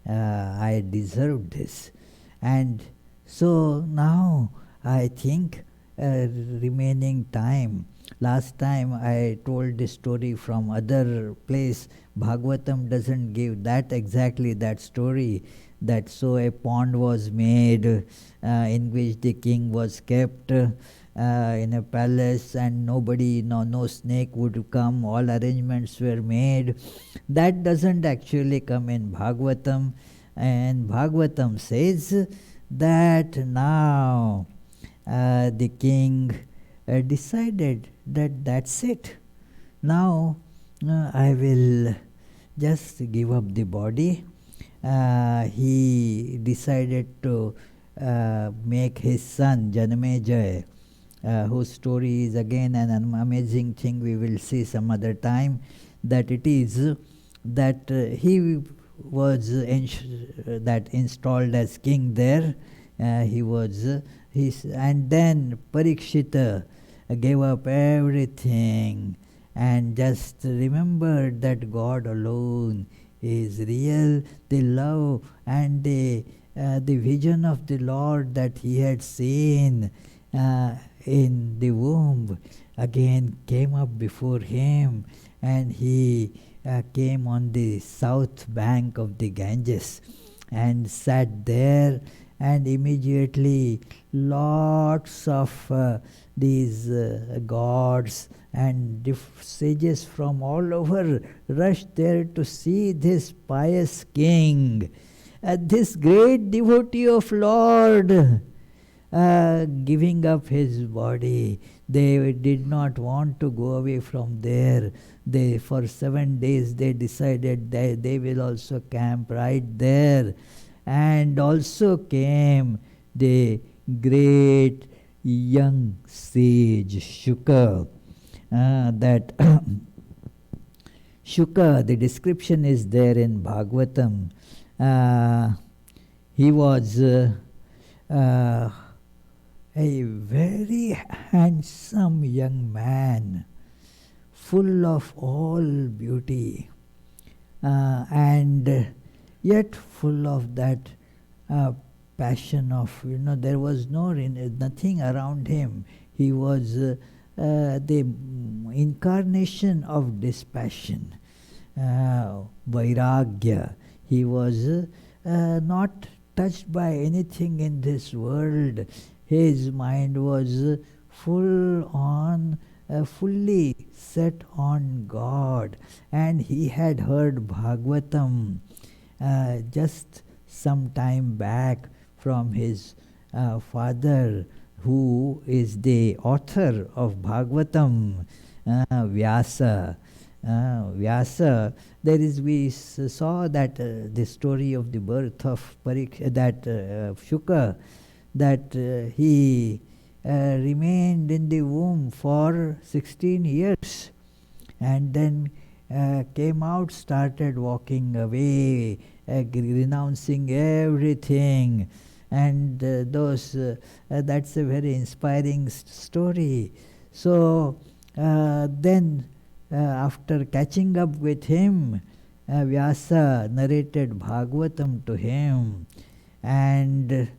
I deserved this. And so now I think remaining time. Last time I told this story from other place. Bhagavatam doesn't give that exactly that story. That so a pond was made in which the king was kept in a palace, and nobody, no snake would come. All arrangements were made. That doesn't actually come in Bhagavatam. And Bhagavatam says that now the king decided that that's it. Now I will just give up the body. He decided to make his son Janamejaya, whose story is again an amazing thing. We will see some other time. That it is that he was installed as king there. He was and then Parikshita gave up everything and just remembered that God alone is real. The love and the vision of the Lord that he had seen in the womb again came up before him, and he came on the south bank of the Ganges and sat there, and immediately lots of these gods and sages from all over rushed there to see this pious king, this great devotee of Lord, giving up his body. They did not want to go away from there. For 7 days they decided that they will also camp right there. And also came the great young sage Shuka. That Shuka, the description is there in Bhagavatam. He was a very handsome young man, full of all beauty, and yet full of that passion of, there was nothing around him. He was the incarnation of dispassion, vairagya. He was not touched by anything in this world. His mind was fully set on God, and he had heard Bhagavatam just some time back from his father, who is the author of Bhagavatam. Vyasa. Vyasa, we saw that the story of the birth of Shuka, that he remained in the womb for 16 years and then came out, started walking away, renouncing everything. And that's a very inspiring story. So then after catching up with him, Vyasa narrated Bhagavatam to him. And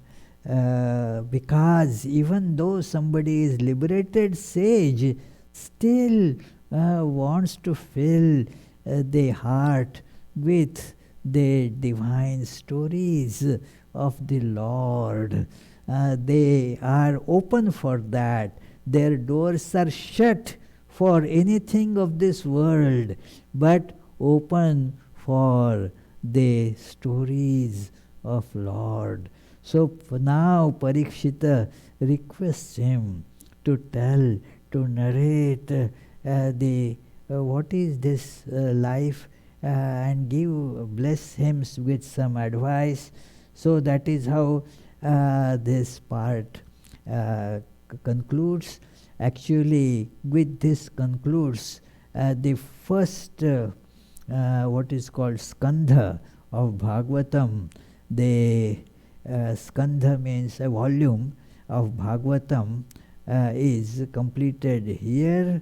because even though somebody is liberated sage, still wants to fill the heart with the divine stories of the Lord. They are open for that. Their doors are shut for anything of this world, but open for the stories of Lord. So now Parikshita requests him to tell, to narrate what is this life, and bless him with some advice. So that is how this part concludes. Actually, with this concludes the first what is called skandha of Bhagavatam. The skandha means a volume of Bhagavatam is completed here.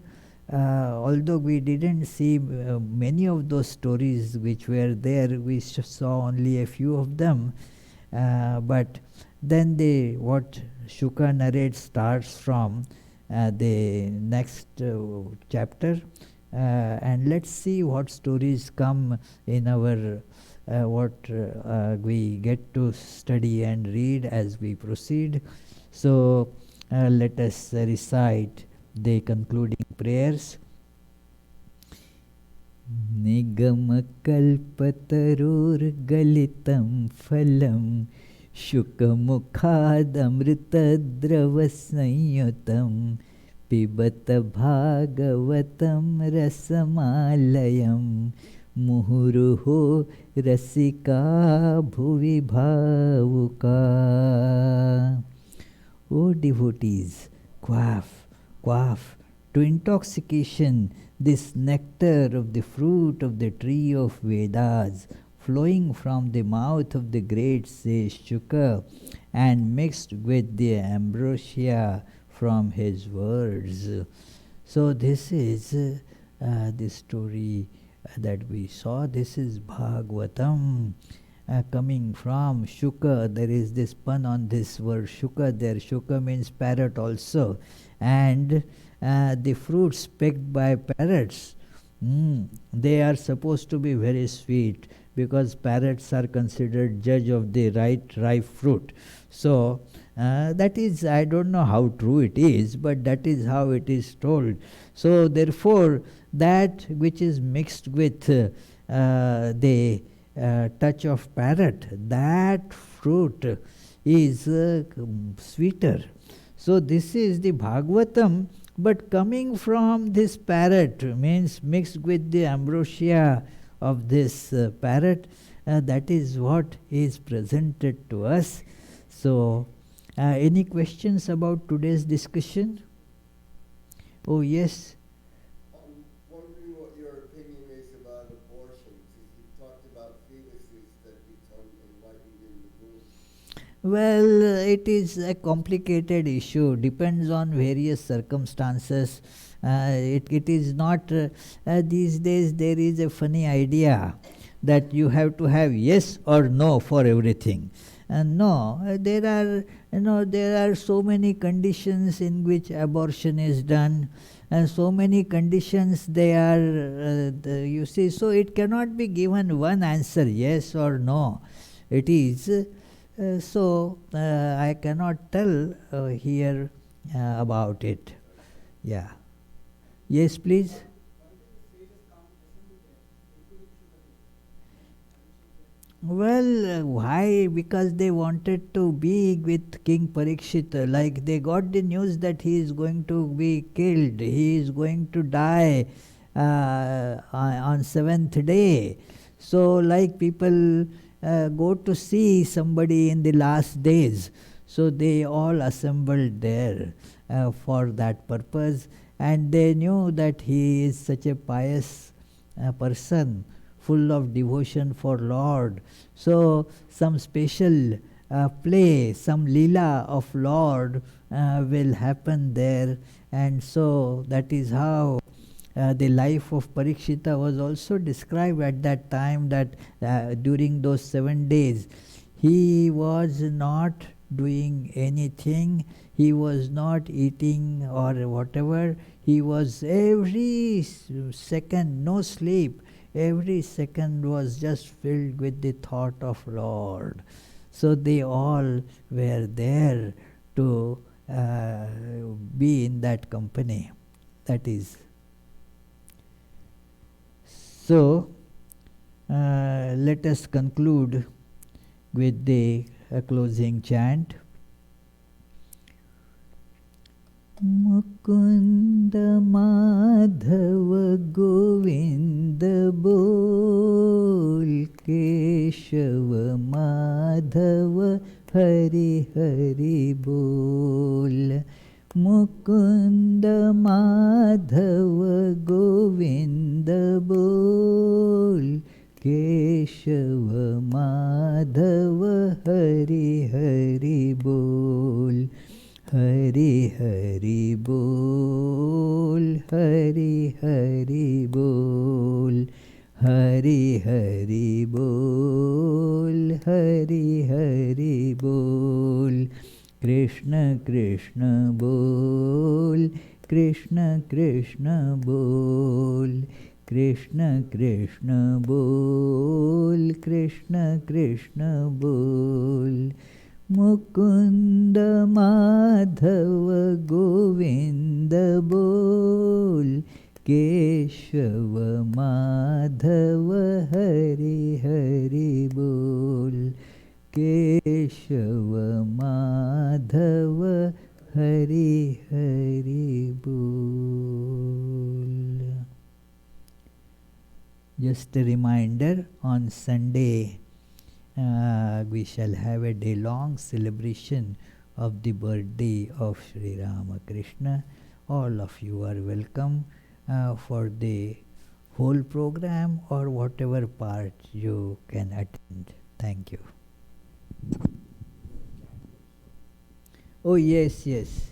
Although we didn't see many of those stories which were there, we saw only a few of them. But then what Shuka narrates starts from the next chapter, and let's see what stories come in our what we get to study and read as we proceed. So let us recite the concluding prayers. Nigamakkalpatarurgalitam phalam Shukamukhadamritadravasanyutam Pibata bhagavatam rasamalayam Muhuruho rasika bhuvi bhavuka. O devotees, quaff, quaff to intoxication this nectar of the fruit of the tree of Vedas, flowing from the mouth of the great sage Shuka and mixed with the ambrosia from his words. So this is the story that we saw. This is Bhagavatam coming from Shuka. There is this pun on this word Shuka there. Shuka means parrot also. And the fruits picked by parrots, they are supposed to be very sweet, because parrots are considered judge of the ripe fruit. So that is, I don't know how true it is, but that is how it is told. So therefore, that which is mixed with the touch of parrot, that fruit is sweeter. So this is the Bhagavatam, but coming from this parrot, means mixed with the ambrosia of this parrot, that is what is presented to us. So any questions about today's discussion? Oh yes. I'm wondering what your opinion is about abortion, because you talked about fetuses that become enlightened in the womb. Well, it is a complicated issue, depends on various circumstances. It is not, these days there is a funny idea that you have to have yes or no for everything. No, there are so many conditions in which abortion is done, and so many conditions they are, you see, so it cannot be given one answer, yes or no. It is, I cannot tell here about it. Yeah. Yes, please. Well, why? Because they wanted to be with King Parikshit. Like they got the news that he is going to be killed, he is going to die on seventh day. So, like people go to see somebody in the last days. So they all assembled there for that purpose, and they knew that he is such a pious person, full of devotion for Lord. So some special play, some leela of Lord will happen there, and so that is how the life of Parikshita was also described at that time, that during those 7 days he was not doing anything, he was not eating or whatever, he was every second, no sleep, every second was just filled with the thought of Lord. So they all were there to be in that company. That is. So let us conclude with the closing chant. Mukunda Madhava Govinda Bol, Keshava Madhava Hari Hari Bol. Mukunda Madhava Govinda Bol, Keshava Madhava Hari Hari Bol. Hari Hari Bol, Hari Hari Bol, Hari Hari Bol, Hari Hari Bol. Krishna Krishna Bol, Krishna Krishna Bol, Krishna Krishna Bol, Krishna Krishna Bol. Mukunda Madhava Govinda Bol, Keshava Madhava Hari Hari Bol, Keshava Madhava Hari Hari Bol. Just a reminder, on Sunday we shall have a day-long celebration of the birthday of Sri Ramakrishna. All of you are welcome for the whole program or whatever part you can attend. Thank you. Oh yes, yes.